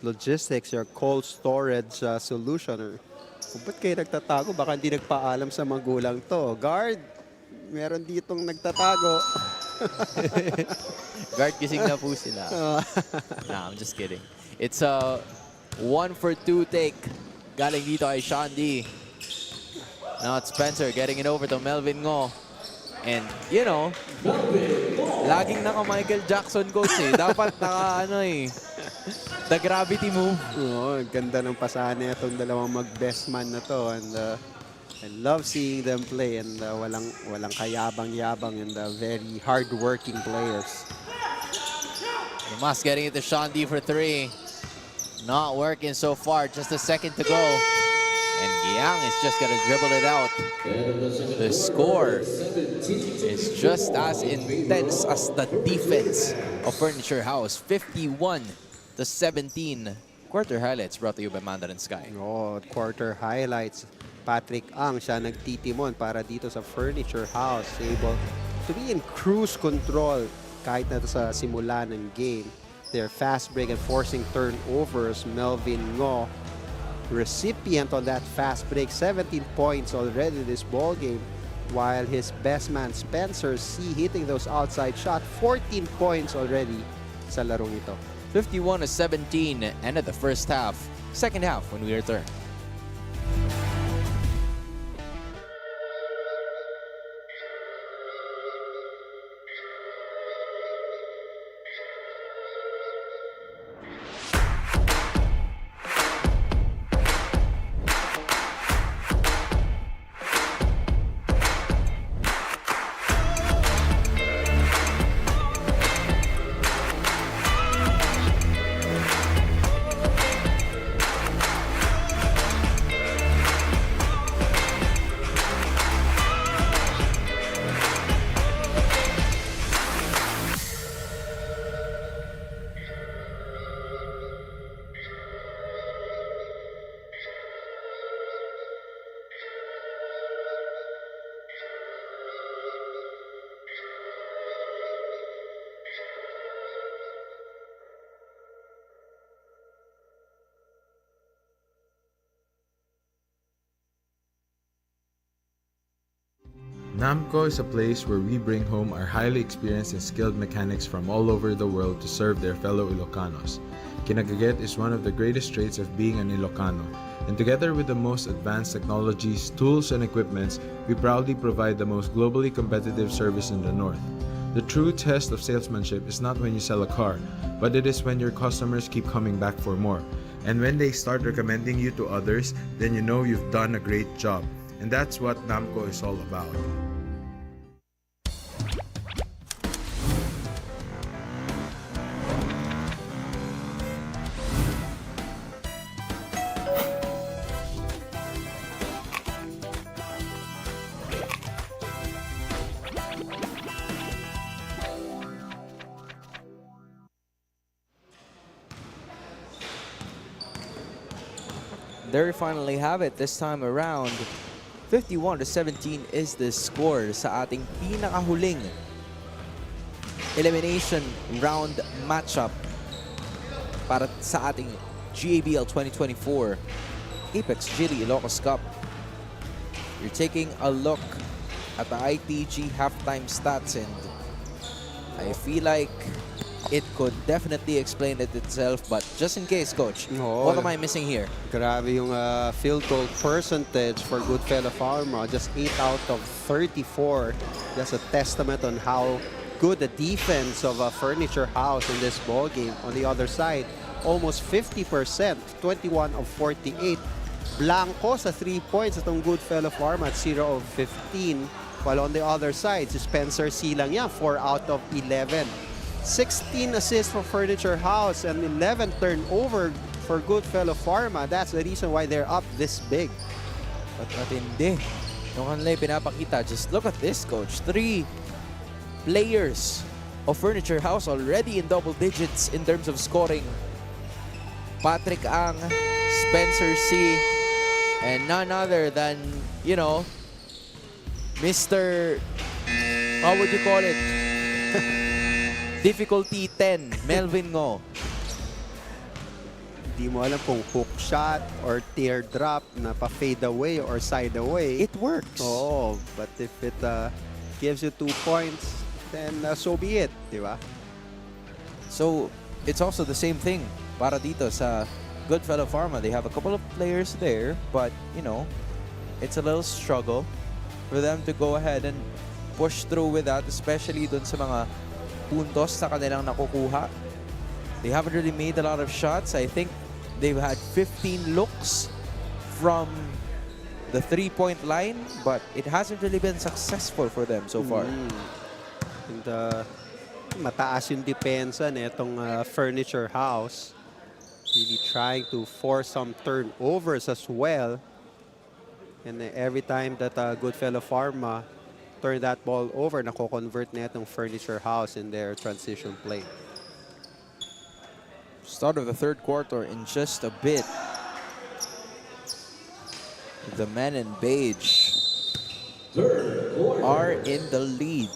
logistics, your cold storage solution. Or, kung ba't kayo nagtatago? Baka hindi nagpaalam sa magulang to. Guard, meron ditong nagtatago. Guard, gising na po sila. Nah, I'm just kidding. It's a 1-for-2 take. Galing dito kay Shandy. Now it's Spencer getting it over to Melvin Ngo. And, you know, laging naka-Michael Jackson coach eh. Dapat naka, the gravity move. Oo, ganda ng pasahan na itong dalawang mag-best man na to. And I love seeing them play. And walang kayabang-yabang and very hard-working players. Mas getting it to Shandy for three. Not working so far. Just a second to go. And Yang is just going to dribble it out. The score is just as intense as the defense of Furniture House. 51-17. Quarter highlights brought to you by Mandarin Sky. Oh, quarter highlights. Patrick Ang, siya nagtitimon para dito sa Furniture House. Able to be in cruise control kahit na sa simula ng game. Their fast break and forcing turnovers. Melvin Ngo, recipient on that fast break, 17 points already this ball game, while his best man Spencer C hitting those outside shots, 14 points already sa larong ito. 51-17 ended the first half. Second half when we return. Namco is a place where we bring home our highly experienced and skilled mechanics from all over the world to serve their fellow Ilocanos. Kinagaget is one of the greatest traits of being an Ilocano, and together with the most advanced technologies, tools, and equipments, we proudly provide the most globally competitive service in the North. The true test of salesmanship is not when you sell a car, but it is when your customers keep coming back for more. And when they start recommending you to others, then you know you've done a great job. And that's what Namco is all about. There we finally have it this time around. 51-17 is the score sa ating pinakahuling elimination round matchup para sa ating GABL 2024 Apex Chili Ilocos Cup. You're taking a look at the ITG halftime stats and I feel like it could definitely explain it itself, but just in case, Coach, what am I missing here? Grabe yung field goal percentage for GoodFellow Pharma, just 8 out of 34. That's a testament on how good the defense of a Furniture House in this ball game. On the other side, almost 50%, 21 of 48. Blanco sa 3 points itong GoodFellow Pharma at 0 of 15. While on the other side, si Spencer C lang yan, 4 out of 11. 16 assists for Furniture House and 11 turnover for GoodFellow Pharma. That's the reason why they're up this big. But matindi. Yung kanila pinapakita. Just look at this, coach. 3 players of Furniture House already in double digits in terms of scoring. Patrick Ang, Spencer C, and none other than, you know, Mr. How would you call it? Difficulty 10, Melvin Ngo. Hindi mo alam kung hook shot or teardrop na pa-fade away or side away. It works. Oh, but if it gives you 2 points, then so be it, di ba? So, it's also the same thing para dito sa GoodFellow Pharma. They have a couple of players there, but, you know, it's a little struggle for them to go ahead and push through with that, especially dun sa mga puntos sa kanilang nakukuha. They haven't really made a lot of shots. I think they've had 15 looks from the 3-point line, but it hasn't really been successful for them so far. And mataas yung depensa nitong Furniture House. Really trying to force some turnovers as well. And every time that GoodFellow Pharma turn that ball over, nako-convert na itong Furniture House in their transition play. Start of the third quarter in just a bit. The men in beige are in the lead.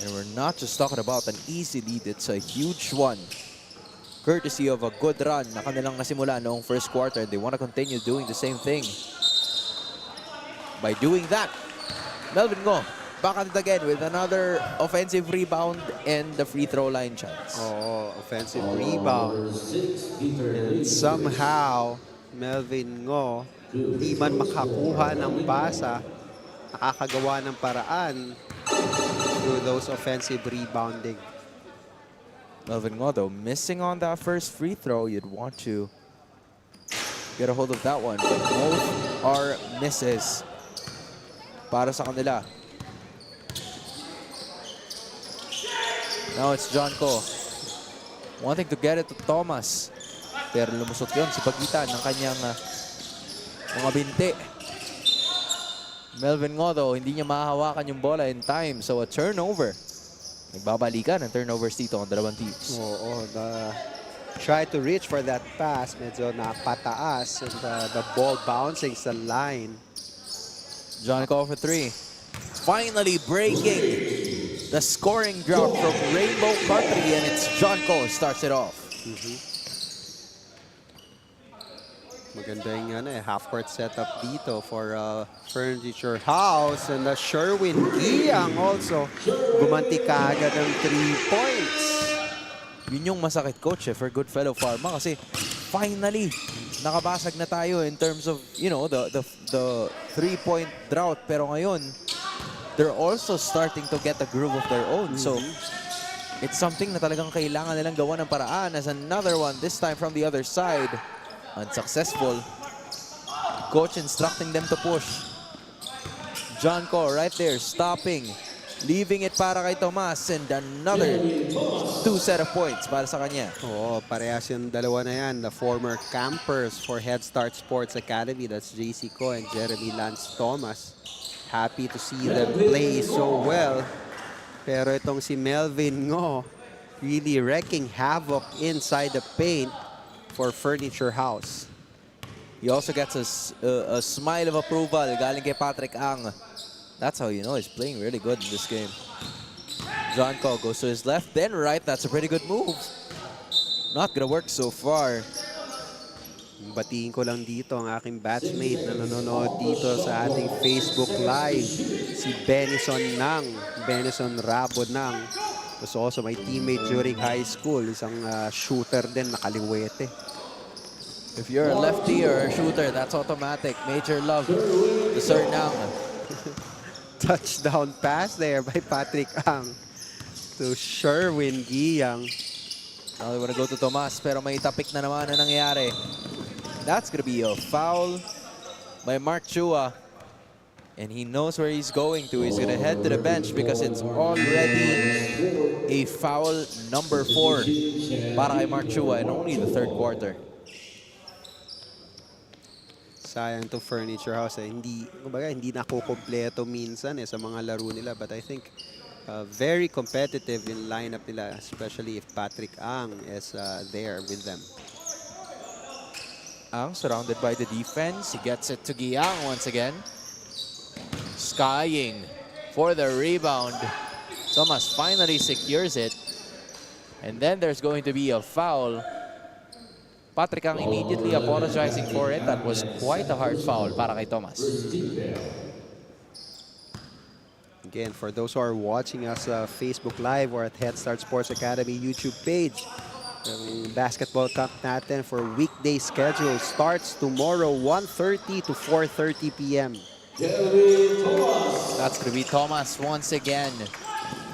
And we're not just talking about an easy lead, it's a huge one. Courtesy of a good run na kanilang nasimula noong first quarter. They want to continue doing the same thing. By doing that, Melvin Ngo back at it again with another offensive rebound and the free throw line chance. Oh, offensive rebound. And somehow, Melvin Ngo, di man makakuha ng basa, nakakagawa ng paraan through those offensive rebounding. Melvin Ngo, though, missing on that first free throw. You'd want to get a hold of that one, but both are misses para sa kanila. Now it's John Ko wanting to get it to Thomas, pero lumusot yun sa pagitan ng kanyang mga binti. Melvin Ngo, though, hindi niya mahahawakan yung bola in time, so a turnover. Nagbabalikan ang turnovers dito ang dalawang teams. Oo, try to reach for that pass, medyo napataas, and the ball bouncing sa line. John Ko for 3. Finally breaking the scoring drought from Rainbow Country, and it's John Ko starts it off. Maganda yung half-court setup dito for Furniture House, and Sherwin Giang also gumanti kaagad ng 3 points. Yun yung masakit, coach, for GoodFellow Pharma, kasi finally nakabasag na tayo in terms of, you know, the 3-point drought, pero ngayon they're also starting to get a groove of their own. So it's something na talagang kailangan nilang gawa ng paraan. As another one, this time from the other side, unsuccessful. Coach instructing them to push. John Ko right there, stopping, leaving it para kay Tomas, and another 2 set of points para sa kanya. Oo, parehas yung dalawa na yan. The former campers for Head Start Sports Academy, that's JC Ko and Jeremy Lance Thomas. Happy to see them play so well. Pero itong si Melvin Ngo, really wreaking havoc inside the paint for Furniture House. He also gets a smile of approval galing kay Patrick Ang. That's how you know he's playing really good in this game. John Ko goes to his left, then right. That's a pretty good move. Not gonna work so far. Batiin ko lang dito ang aking batchmate na nanonood dito sa ating Facebook Live. Si Benison Rabo Nang. Was also my teammate during high school. Isang shooter din, nakaliwete. If you're a lefty or a shooter, that's automatic. Major love to Sir Nang. Touchdown pass there by Patrick Ang to Sherwin Giang. Now they want to go to Tomas, pero may tapik na naman na nangyayari. That's gonna be a foul by Mark Chua. And he knows where he's going to. He's gonna head to the bench because it's already a foul number 4 para kay Mark Chua in only the third quarter. Sayang to Furniture House. Hindi, kumbaga, hindi nakukompleto minsan sa mga laro nila. But I think very competitive in lineup nila, especially if Patrick Ang is there with them. Ang surrounded by the defense. He gets it to Giang once again. Skying for the rebound. Thomas finally secures it. And then there's going to be a foul. Patrick Ang immediately apologizing for it. That was quite a hard foul para kay Thomas. Again, for those who are watching us Facebook Live or at Head Start Sports Academy YouTube page, the basketball camp natin for weekday schedule starts tomorrow 1:30 to 4:30 p.m. That's going to be Thomas once again,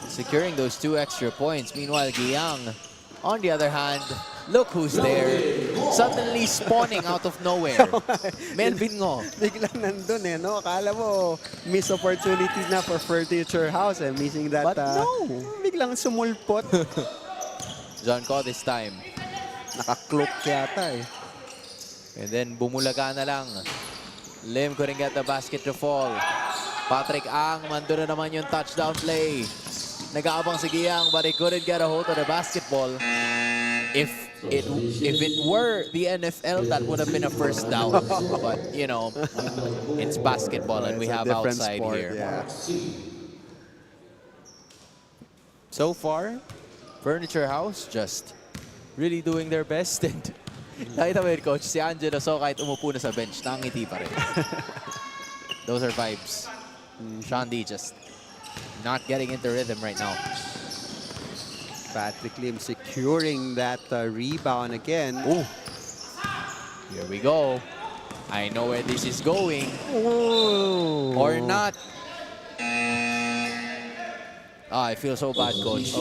securing those 2 extra points. Meanwhile, Giang, on the other hand, look who's there. Suddenly spawning out of nowhere. Melvin Ngo. Biglang nandun no? Akala mo, miss opportunity na for Furniture House missing that. But no. Biglang sumulpot. John Ko this time. Naka-cloak yata And then bumulaga na lang. Lim couldn't get the basket to fall. Patrick Ang, mando na naman yung touchdown play. Nag-aabang si Giang but he couldn't get a hold of the basketball. If it were the NFL, that would have been a first down. But, you know, it's basketball and we have outside sport, here. Yeah. So far, Furniture House just really doing their best. And nakita mo yun, Coach, si Angelo So kahit umupo na sa bench, nangiti pa rin. Those are vibes. Sean D just not getting into rhythm right now. Patrick Lim securing that rebound again. Ooh. Here we go. I know where this is going. Ooh. Or not. I feel so bad, Coach.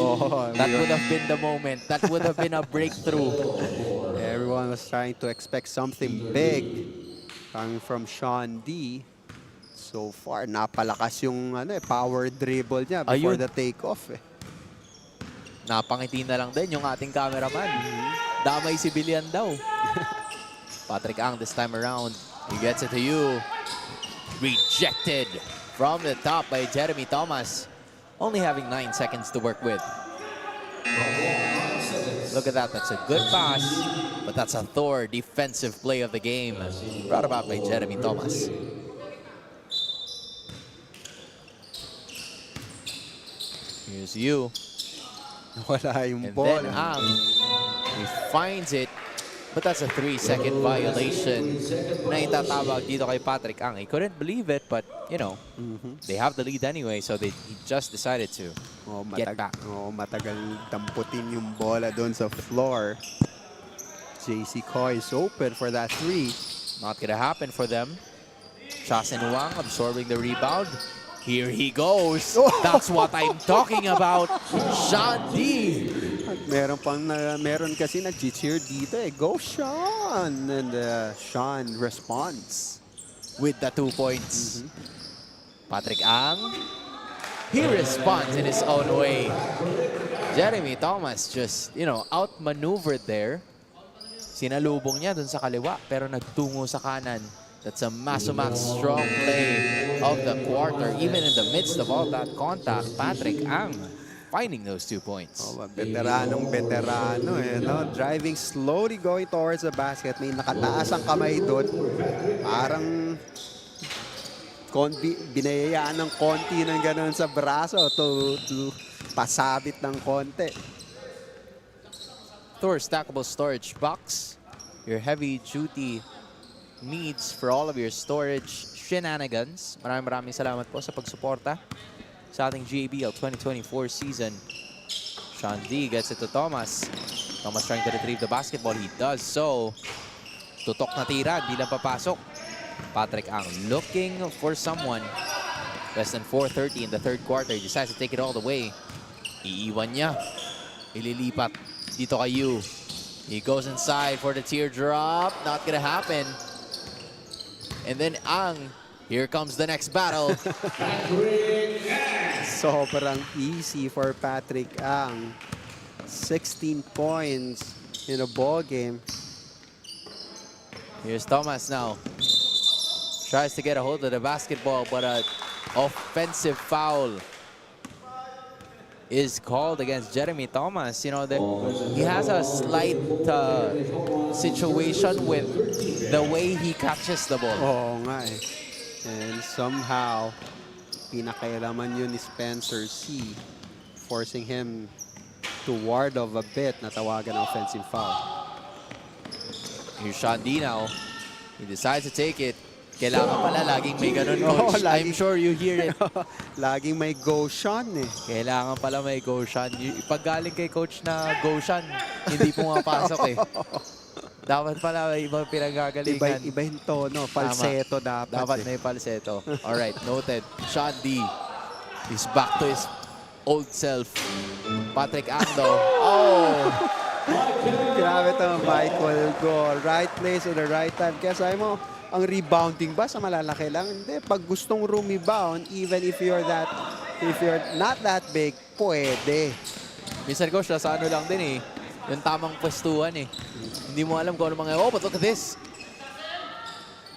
That would have been the moment. That would have been a breakthrough. Everyone was trying to expect something big coming from Sean D. So far, napalakas yung power dribble niya before the takeoff. Napangiti na lang din yung ating cameraman. Damay si Bilian daw. Patrick Ang this time around. He gets it to you. Rejected from the top by Jeremy Thomas. Only having 9 seconds to work with. Look at that. That's a good pass. But that's a Thor defensive play of the game. Brought about by Jeremy Thomas. Here's you. Wala yung And ball. then Ang, he finds it. But that's a 3-second violation na itatawag dito kay Patrick Ang. He couldn't believe it, but, you know, they have the lead anyway, so he just decided to get back. Matagal damputin yung bola doon sa floor. JC Coy is open for that 3. Not gonna happen for them. Chasen Wang absorbing the rebound. Here he goes. That's what I'm talking about. Sean D. Meron kasi nag-cheer dito Go Sean! And Sean responds with the 2 points. Patrick Ang, he responds in his own way. Jeremy Thomas just, you know, outmaneuvered there. Sinalubong niya dun sa kaliwa pero nagtungo sa kanan. That's a Masomax strong play of the quarter. Even in the midst of all that contact, Patrick Ang finding those 2 points. Veteranong veterano no? Driving slowly going towards the basket. May nakataas ang kamay doon. Parang binayayaan ng konti ng gano'n sa braso to pasabit ng konti. Thor stackable storage box. Your heavy duty needs for all of your storage shenanigans. Maraming salamat po sa pagsuporta sa ating GABL 2024 season. Sean D gets it to Thomas. Thomas trying to retrieve the basketball. He does so. Tutok na tira, di lang papasok. Patrick Ang looking for someone. Less than 4:30 in the third quarter. He decides to take it all the way. Iiwan niya. Ililipat dito kay Yu. He goes inside for the teardrop. Not gonna happen. And then Ang Here comes the next battle. Sobrang easy for Patrick Ang. 16 points in a ball game. Here's Thomas now. Tries to get a hold of the basketball, but an offensive foul is called against Jeremy Thomas. You know, he has a slight situation with the way he catches the ball. Oo nga eh. And somehow, pinakailaman yun ni Spencer C, forcing him to ward off a bit, natawagan ng offensive foul. Here's Sean D now. He decides to take it. Kailangan pala laging may ganun, Coach. I'm sure you hear it. Laging may go Sean eh. Kailangan pala may go Sean. Pag galing kay Coach na go Sean, hindi pumapasok eh. Dapat pala may ibang pinagagalingan. Iba yung tono. Falsetto dapat. Dapat may falsetto. Alright, noted. Sean D is back to his old self. Patrick Ando. Oh! Grabe ito, Michael Go. Right place at the right time. Kaya sabi mo, ang rebounding ba sa malalaki lang? Hindi. Pag gustong rebound, even if you're not that big, pwede. Minsan, Coach, nasa ano lang din eh. Yung tamang pwestuhan eh. Hindi mo alam kung ano mga, oh, but look at this.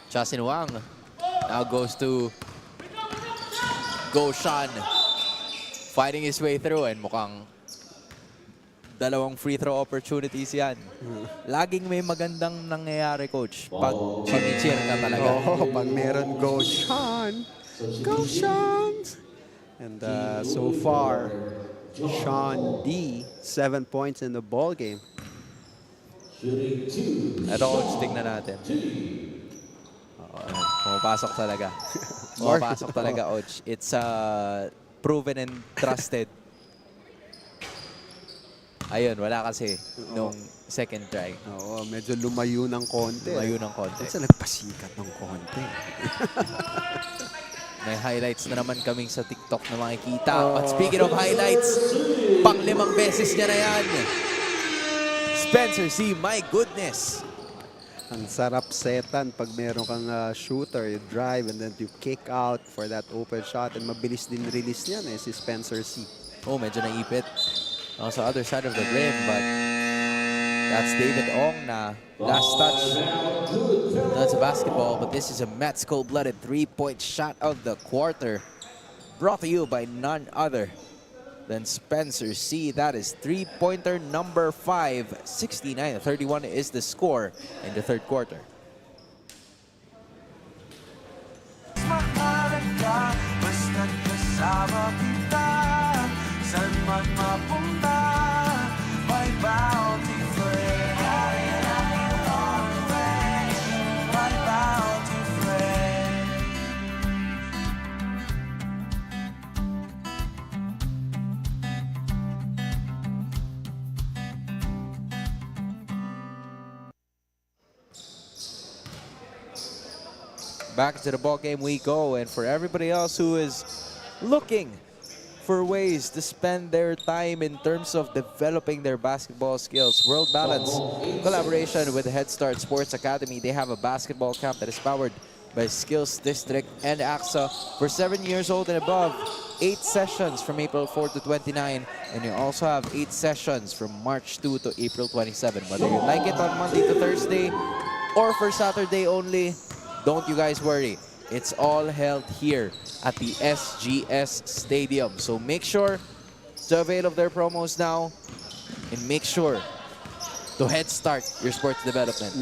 Chasin Wang now goes to Goshan. Fighting his way through and mukhang dalawang free throw opportunities yan. Laging may magandang nangyayari, Coach. Pag chinichir ka talaga. Oo, pag meron Goshan. Goshan! And so far, Sean D, 7 points in the ball game. Ito, Coach, tignan natin. Pumapasok talaga. Pumapasok talaga, Coach. It's proven and trusted. Ayun, wala kasi nung second try. Oo, medyo lumayo ng konti. Lumayo ng konti. Minsan nagpasikat ng konti. May highlights na naman kaming sa TikTok na makikita. But speaking of highlights, pang-5 beses niya na yan. Spencer C, my goodness. Ang sarap setan pag meron kang shooter, you drive and then you kick out for that open shot. And mabilis din release niyan eh, si Spencer C. Oh, medyo naipit. Also, other side of the rim, but that's David Ong na last touch. That's a basketball, but this is a Mets cold-blooded 3-point shot of the quarter. Brought to you by none other than Spencer C. That is three-pointer number 5. 69-31 is the score in the third quarter. Mahalaga, basta't kasama kita. San man mapunta, my bounty friend. My bounty friend. Back to the ball game we go, and for everybody else who is looking for ways to spend their time in terms of developing their basketball skills, World Balance, in collaboration with Head Start Sports Academy, they have a basketball camp that is powered by Skills District and AXA for 7 years old and above. 8 sessions from April 4 to 29, and you also have 8 sessions from March 2 to April 27. Whether you like it on Monday to Thursday or for Saturday only, don't you guys worry. It's all held here at the SGS Stadium. So make sure to avail of their promos now and make sure to head start your sports development.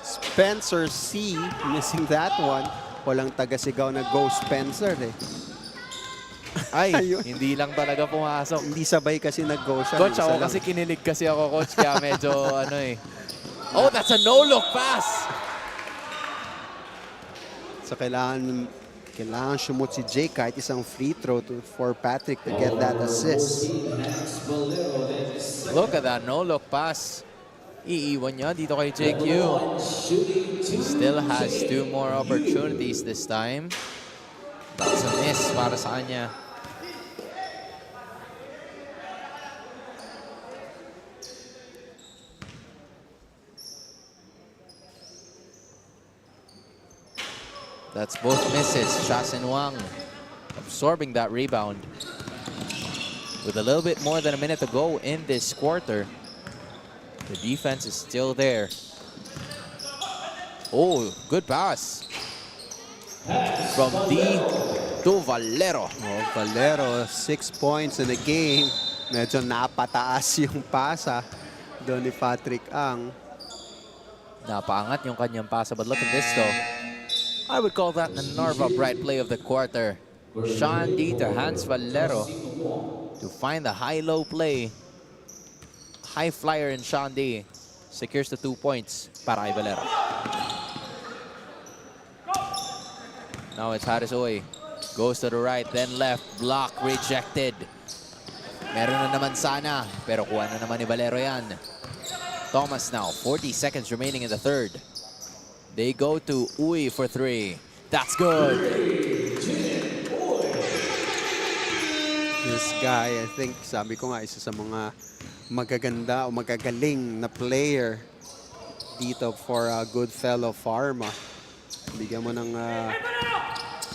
Spencer C, missing that one. Walang taga-sigaw na go Spencer eh. Ay, hindi lang talaga pumasok. Hindi sabay kasi nag-go siya. Coach, ako kasi kinilig kasi ako, Coach, kaya medyo ano eh. Oh, that's a no-look pass! So kailangan sumot si Jake kahit isang free throw for Patrick to get that assist. Look at that no-look pass. Iiwan niya dito kay JQ. Still has 2 more opportunities this time. That's a miss para sa kanya. That's both misses. Chasen Wang absorbing that rebound. With a little bit more than a minute to go in this quarter, the defense is still there. Oh, good pass from D to Valero. Oh, Valero, 6 points in the game. Medyo napataas yung pasa doon ni Patrick Ang. Napaangat yung kanyang pasa, but look at this though. I would call that the Narva bright play of the quarter. Sean D to Hans Valero to find the high-low play. High flyer in Sean D secures the 2 points para kay Valero. Now it's Haris Oy. Goes to the right, then left. Block rejected. Meron na naman sana, pero kuha na naman ni Valero yan. Thomas now, 40 seconds remaining in the third. They go to Uy for 3. That's good. This guy, I think, sabi ko nga, isa sa mga magaganda o magagaling na player dito for GoodFellow Pharma. Bigyan mo ng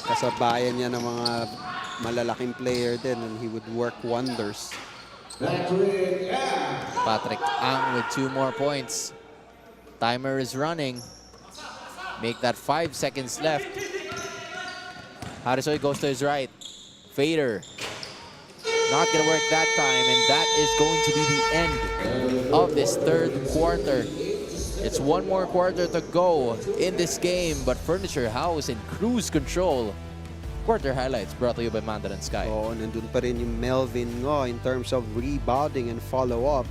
kasabayan niya ng mga malalaking player din and he would work wonders. Patrick Ang with 2 more points. Timer is running. Make that 5 seconds left. Harisoy goes to his right. Fader. Not gonna work that time, and that is going to be the end of this third quarter. It's 1 more quarter to go in this game, but Furniture House in cruise control. Quarter highlights brought to you by Mandarin Sky. Oo, nandun pa rin yung Melvin Ngo in terms of rebounding and follow-up.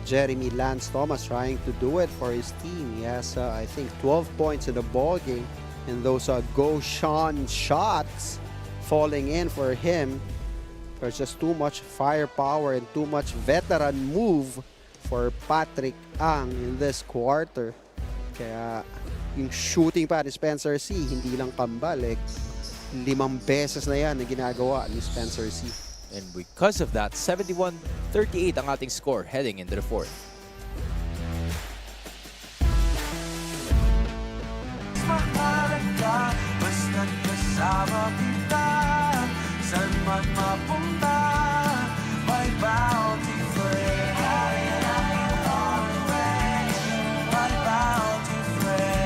Jeremy Lance Thomas trying to do it for his team. He has, I think, 12 points in the ball game, and those Go Sean shots falling in for him. There's just too much firepower and too much veteran move for Patrick Ang in this quarter. Kaya yung shooting pa ni Spencer C, hindi lang kambal. 5 beses na yan na ginagawa ni Spencer C. And because of that, 71-38 ang ating score heading into the fourth. Basta't kasama kita, saan man mapunta, may bounty friend. My bounty friend.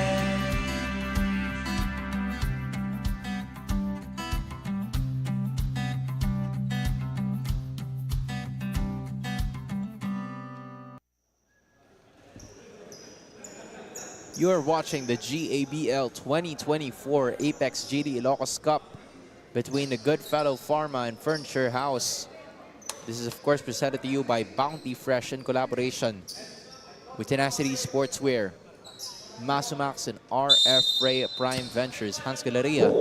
You're watching the GABL 2024 Apex GD Ilocos Cup between the GoodFellow Pharma and Furniture House. This is of course presented to you by Bounty Fresh in collaboration with Tenacity Sportswear, Masumax and RF Ray Prime Ventures, Hans Galeria,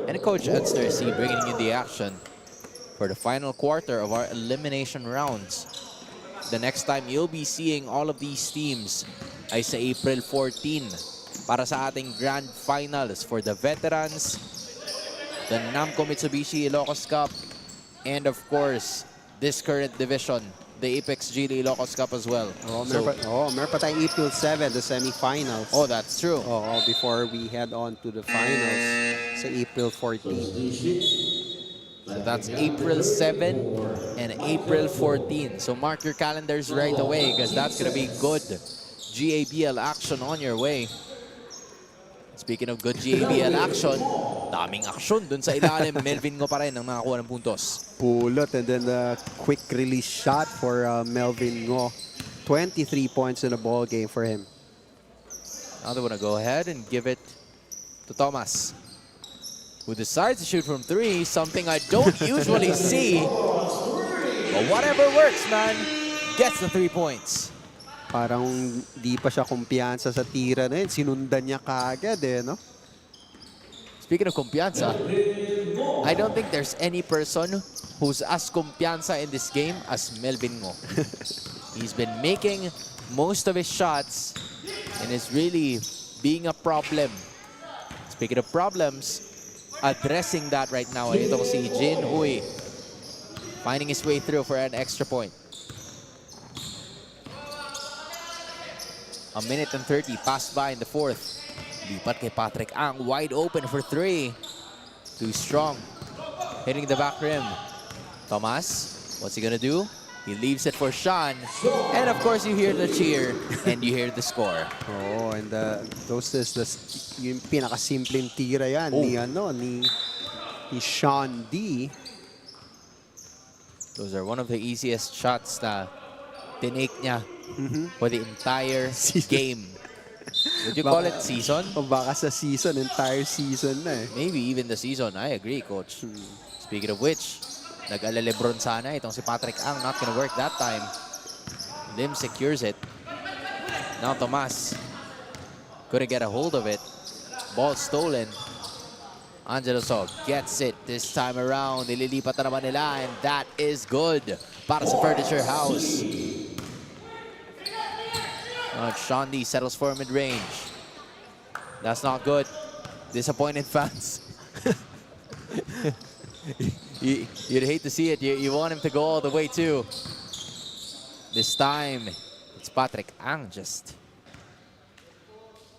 and Coach Edster C bringing you the action for the final quarter of our elimination rounds. The next time you'll be seeing all of these teams ay sa April 14 para sa ating Grand Finals for the veterans, the Namco Mitsubishi Ilocos Cup, and of course, this current division, the Apex GD Ilocos Cup as well. Meron pa tayong April 7, the semifinals. Oh, that's true. Before we head on to the finals sa April 14. So that's April 7 and April 14. So mark your calendars right away because that's going to be good GABL action on your way. Speaking of good GABL action, daming action dun sa ilalim. Melvin Ngo pa rin ang nakakuha ng puntos. Pulot and then a quick release shot for Melvin Ngo. 23 points in the ball game for him. Now they want to go ahead and give it to Thomas, who decides to shoot from 3, something I don't usually see. But whatever works, man, gets the 3 points. Parang di pa siya kumpiyansa sa tira na yun. Sinundan niya kaagad no? Speaking of kumpiyansa, I don't think there's any person who's as kumpiyansa in this game as Melvin Ngo. He's been making most of his shots and is really being a problem. Speaking of problems, addressing that right now. Itong si Jin Uy finding his way through for an extra point. A minute and 30 passed by in the fourth. Lipat kay Patrick Ang, wide open for 3. Too strong. Hitting the back rim. Tomas, what's he gonna do? He leaves it for Sean. And of course, you hear the cheer and you hear the score. Oh, and those is yung pinakasimpleng tira yan ni Sean D. Those are one of the easiest shots na tinake niya for the entire game. Would you call it season? O baka sa season, entire season na eh. Maybe even the season. I agree, Coach. Speaking of which, nag-ala Lebron sana itong si Patrick Ang. Not gonna work that time. Lim secures it. Now Tomas couldn't get a hold of it. Ball stolen. Angelo So gets it this time around. Ililipat na naman nila, and that is good para sa Furniture House. Sean D settles for mid-range. That's not good. Disappointed fans. You'd hate to see it. You want him to go all the way too. This time, it's Patrick Ang just.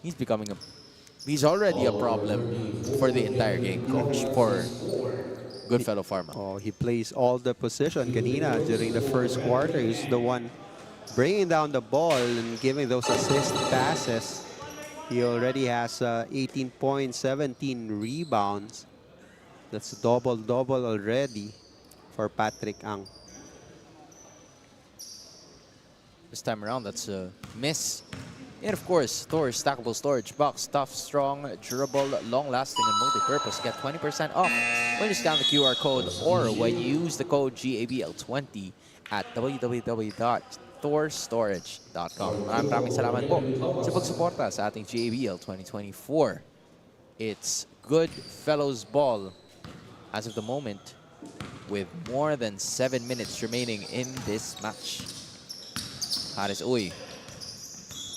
He's already a problem for the entire game, Coach, for GoodFellow Pharma. Oh, he plays all the position. Kanina, during the first quarter, he's the one bringing down the ball and giving those assist passes. He already has 18 points, 17 rebounds. That's double-double already for Patrick Ang. This time around, that's a miss. And of course, Thor's stackable storage box. Tough, strong, durable, long-lasting, and multi-purpose. Get 20% off when you scan the QR code or when you use the code GABL20 at www.thorstorage.com. Maraming salamat po sa pagsuporta sa ating GABL 2024. It's GoodFellow's ball as of the moment with more than 7 minutes remaining in this match. Haris Uy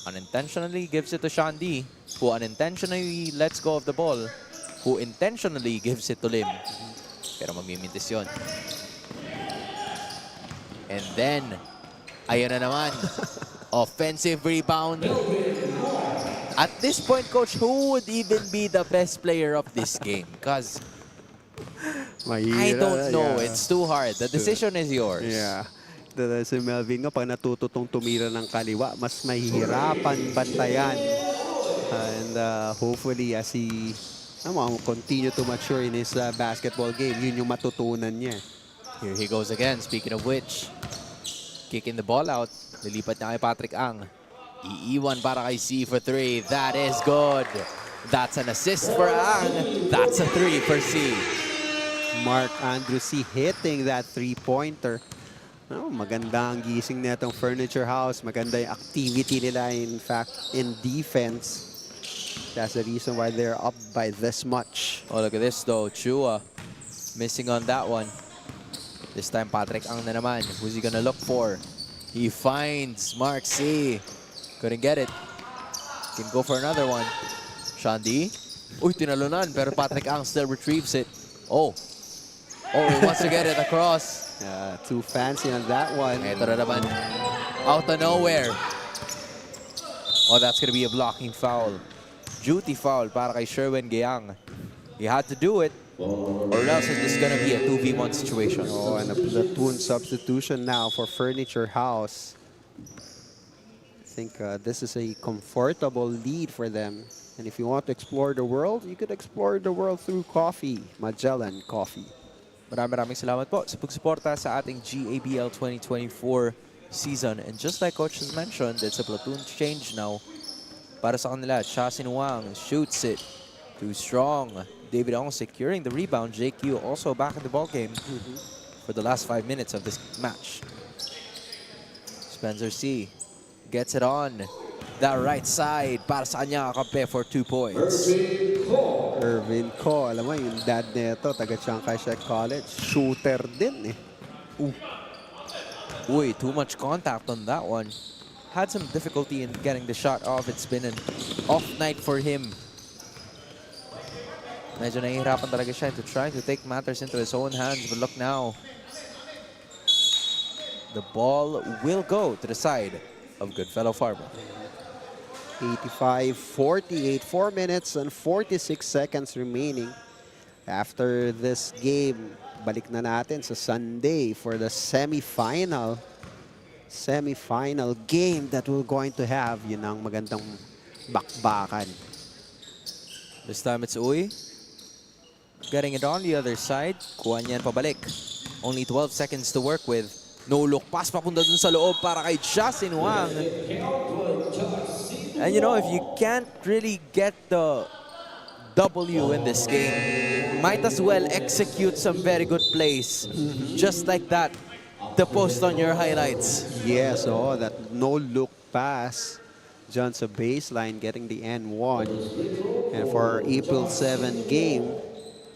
unintentionally gives it to Sean D, who unintentionally lets go of the ball, who intentionally gives it to Lim. Pero mamimintis yun. And then, ayun na naman, offensive rebound. At this point, Coach, who would even be the best player of this game? Because I don't know. Yeah. It's too hard. The decision is yours. Yeah. Si Melvin nga, pag natututong tumira ng kaliwa, mas mahihirapan bantayan. And hopefully, as he continue to mature in his basketball game, yun yung matutunan niya. Here he goes again. Speaking of which, kicking the ball out. Lilipat na kay Patrick Ang. Iiwan para kay C for 3. That is good. That's an assist for Ang. That's a 3 for C. Mark Andrew C hitting that three-pointer. Maganda ang gising na itong Furniture House. Maganda yung activity nila, in fact, in defense. That's the reason why they're up by this much. Oh, look at this though. Chua missing on that one. This time, Patrick Ang na naman. Who's he gonna look for? He finds Mark C. Couldn't get it. Can go for another one. Shandi. Uy, tinalunan. Pero Patrick Ang still retrieves it. Oh, he wants to get it across. Too fancy on that one. Ito na naman. Out of nowhere. Oh, that's gonna be a blocking foul. Duty foul para kay Sherwin Gayang. He had to do it, or else it's just gonna be a 2v1 situation. Oh, and a platoon substitution now for Furniture House. I think this is a comfortable lead for them. And if you want to explore the world, you could explore the world through coffee. Magellan Coffee. Maraming salamat po sa pagsuporta sa ating GABL 2024 season. And just like Coach has mentioned, it's a platoon change now para sa kanila. Cha Sinuang shoots it. Too strong. David Ong securing the rebound. JQ also back in the ball game for the last 5 minutes of this match. Spencer C gets it on the right side para sa kanya kakampi for 2 points. Irvin Ko, alam mo yung dad nito, taga Chiang Kai-shek College, shooter din eh. Uy, too much contact on that one. Had some difficulty in getting the shot off. It's been an off night for him. Medyo nahihirapan talaga siya to try to take matters into his own hands. But look now. The ball will go to the side of GoodFellow Pharma. 85-48, 4 minutes and 46 seconds remaining. After this game, balik na natin sa Sunday for the semifinal game that we're going to have. Yun ang magandang bakbakan. This time it's Uy. Getting it on the other side. Kuha niyan pabalik. Only 12 seconds to work with. No look pass papunta dun sa loob para kay Justin Wang. And you know, if you can't really get the W in this game, might as well execute some very good plays. Just like that, the post on your highlights. Yes, oh, that no-look pass. John sa baseline getting the N1. And for April 7 game,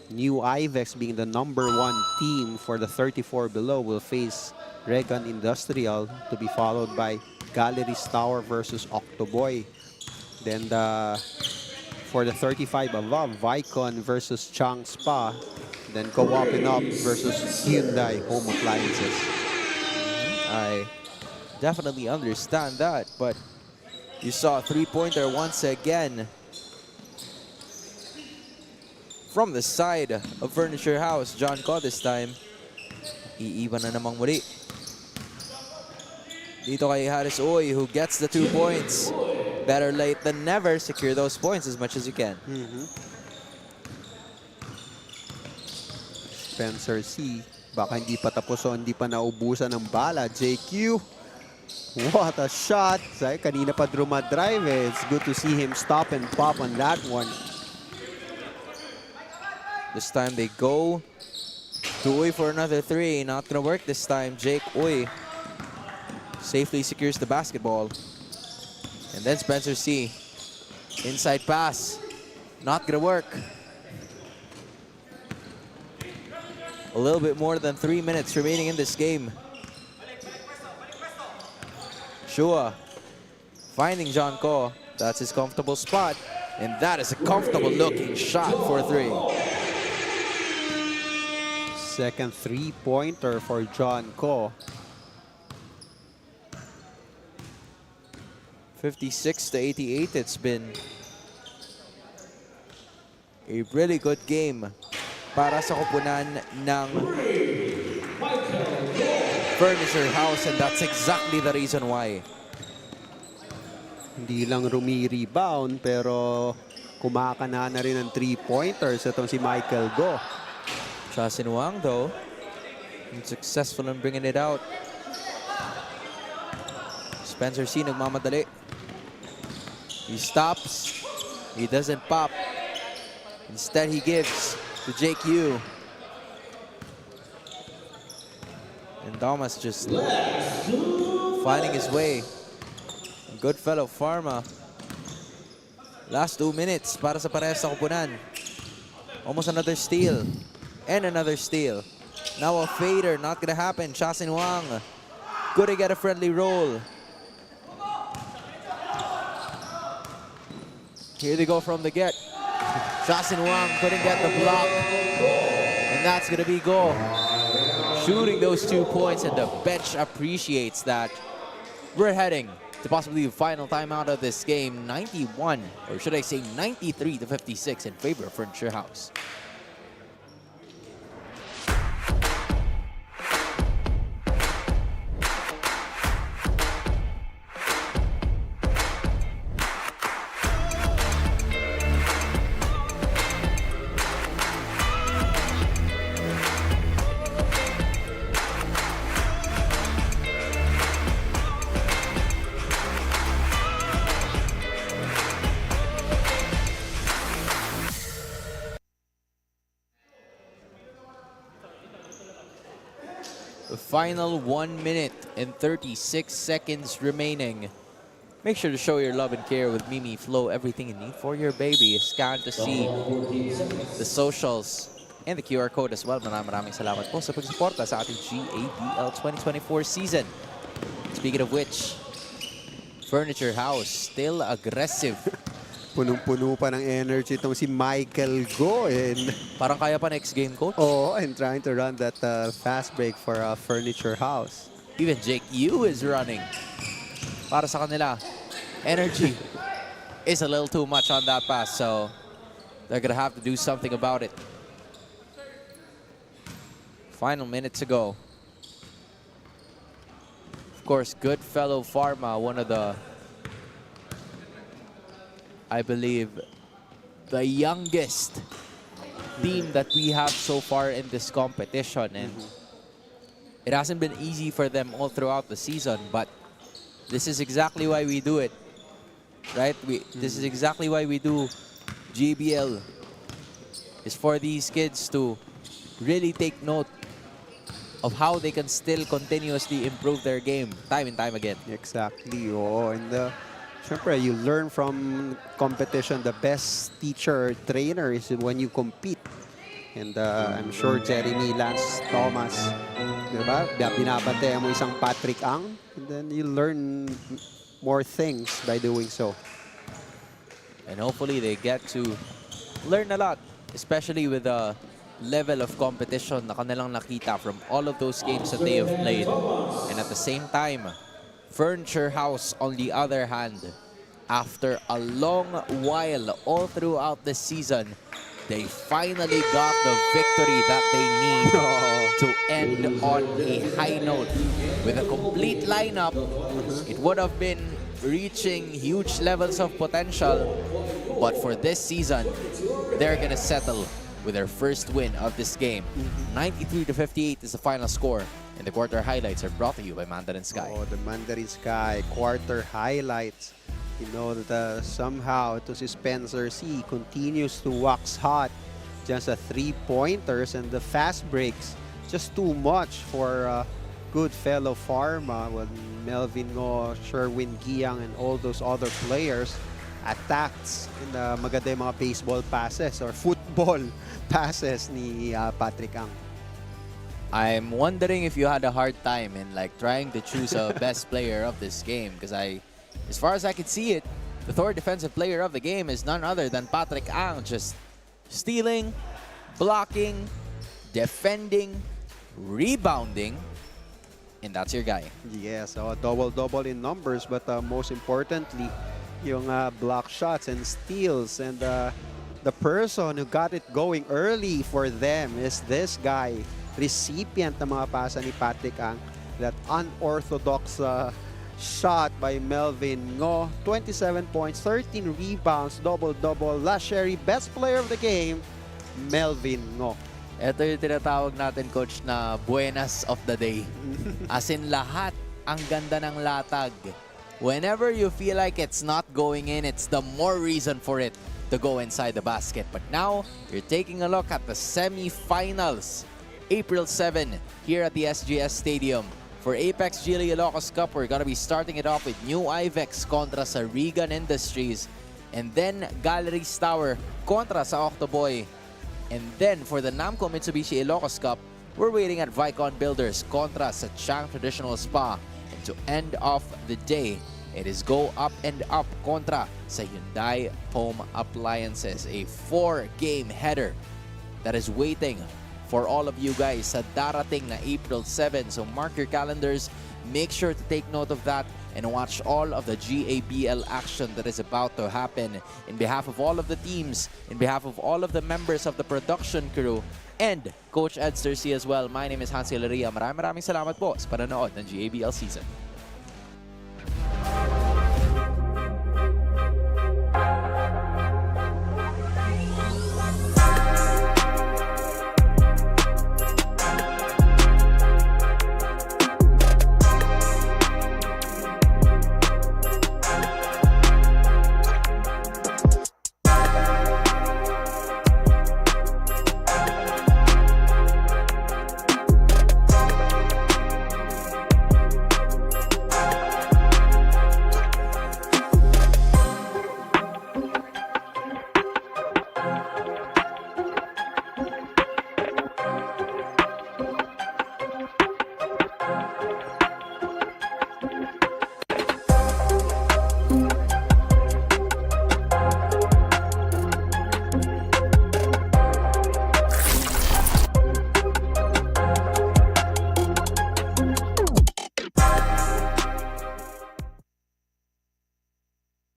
New Ivex being the #1 team for the 34 below will face Regan Industrial to be followed by Galleries Tower versus Octoboy. Then for the 35 above, Vicon versus Chang Spa. Then Co-op and Up versus Hyundai Home Appliances. I definitely understand that, but you saw a three-pointer once again from the side of Furniture House. John Ko this time. Iiwan na namang muli. Dito kay Harris Uy, who gets the 2 points. Better late than never. Secure those points as much as you can. Spencer C. Baka hindi pa tapos o hindi pa naubusan ng bala. JQ. What a shot. Say, kanina pa drive eh. It's good to see him stop and pop on that one. This time they go to Uy for another 3. Not gonna work this time. Jake Uy safely secures the basketball. And then Spencer C. Inside pass. Not gonna work. A little bit more than 3 minutes remaining in this game. Shua finding John Ko. That's his comfortable spot. And that is a comfortable looking shot for 3. Second three-pointer for John Ko. 56-88. It's been a really good game para sa koponan ng Furniture House, and that's exactly the reason why. Hindi lang rumi-rebound pero kumakana na rin ng three-pointers itong si Michael Go. Justin Wang though, successful in bringing it out. Spencer C nagmamadali. He stops. He doesn't pop. Instead, he gives to JQ. And Thomas just finding his way. GoodFellow Pharma. Last 2 minutes para sa parehas na kupunan. Almost another steal. And another steal. Now a fader. Not gonna happen. Chasin Wang. Good to get a friendly roll. Here they go from the get. Chasin Wang couldn't get the block. And that's gonna be goal. Shooting those 2 points, and the bench appreciates that. We're heading to possibly the final timeout of this game. 91, or should I say 93-56 in favor of Furniture House. The final 1 minute and 36 seconds remaining. Make sure to show your love and care with Mimi Flow. Everything you need for your baby. Scan to see the socials and the QR code as well. Maraming salamat po sa pagsuporta sa ating GABL 2024 season. Speaking of which, Furniture House still aggressive. Punong-puno pa ng energy itong si Michael Go. And parang kaya pa next game, coach. Oh, and trying to run that fast break for Furniture House. Even Jake Yu is running. Para sa kanila. Energy. is a little too much on that pass, so they're going to have to do something about it. Final minute to go. Of course, GoodFellow Pharma, one of the, I believe, the youngest team that we have so far in this competition. And it hasn't been easy for them all throughout the season, but this is exactly why we do it, right? This is exactly why we do GABL. It's for these kids to really take note of how they can still continuously improve their game time and time again. Exactly. Oh, and syempre, you learn from competition. The best teacher or trainer is when you compete. And I'm sure Jeremy, Lance, Thomas, diba? Binabantayan mo isang Patrick Ang, and then you learn more things by doing so. And hopefully they get to learn a lot, especially with the level of competition na kanilang nakita from all of those games that they have played. And at the same time, Furniture House, on the other hand, after a long while all throughout the season, they finally got the victory that they need to end on a high note. With a complete lineup, it would have been reaching huge levels of potential. But for this season, they're going to settle with their first win of this game. 93-58 is the final score. And the quarter highlights are brought to you by Mandarin Sky. Oh, the Mandarin Sky quarter highlights. You know that somehow to si Spencer C continues to wax hot. Just a 3-pointers and the fast breaks. Just too much for GoodFellow Pharma when Melvin Ngo, Sherwin Giang, and all those other players attacks in the maganda yung mga baseball passes or football passes ni Patrick Ang. I'm wondering if you had a hard time in like trying to choose a best player of this game, because as far as I could see it, the third defensive player of the game is none other than Patrick Ang, just stealing, blocking, defending, rebounding, and that's your guy. Yes, so double-double in numbers, but most importantly, yung block shots and steals. And the person who got it going early for them is this guy, recipient ng mga pasa ni Patrick Ang. That unorthodox shot by Melvin Ngo. 27 points, 13 rebounds, double-double. Last Sherry, best player of the game, Melvin Ngo. Ito yung tinatawag natin, Coach, na buenas of the day. As in lahat, ang ganda ng latag. Whenever you feel like it's not going in, it's the more reason for it to go inside the basket. But now, you're taking a look at the semi-finals. April 7 here at the SGS Stadium. For Apex GLE Ilocos Cup, we're going to be starting it off with New Ivex kontra sa Regan Industries. And then Galleries Tower kontra sa Octoboy. And then for the Namco Mitsubishi Ilocos Cup, we're waiting at Vicon Builders kontra sa Chang Traditional Spa. And to end off the day, it is Go Up and Up kontra sa Hyundai Home Appliances. A 4-game header that is waiting for all of you guys sa darating na April 7. So mark your calendars, make sure to take note of that, and watch all of the GABL action that is about to happen. In behalf of all of the teams, in behalf of all of the members of the production crew, and Coach Ed Cersei as well, my name is Hansi Laria. Maraming salamat po sa panonood ng GABL season.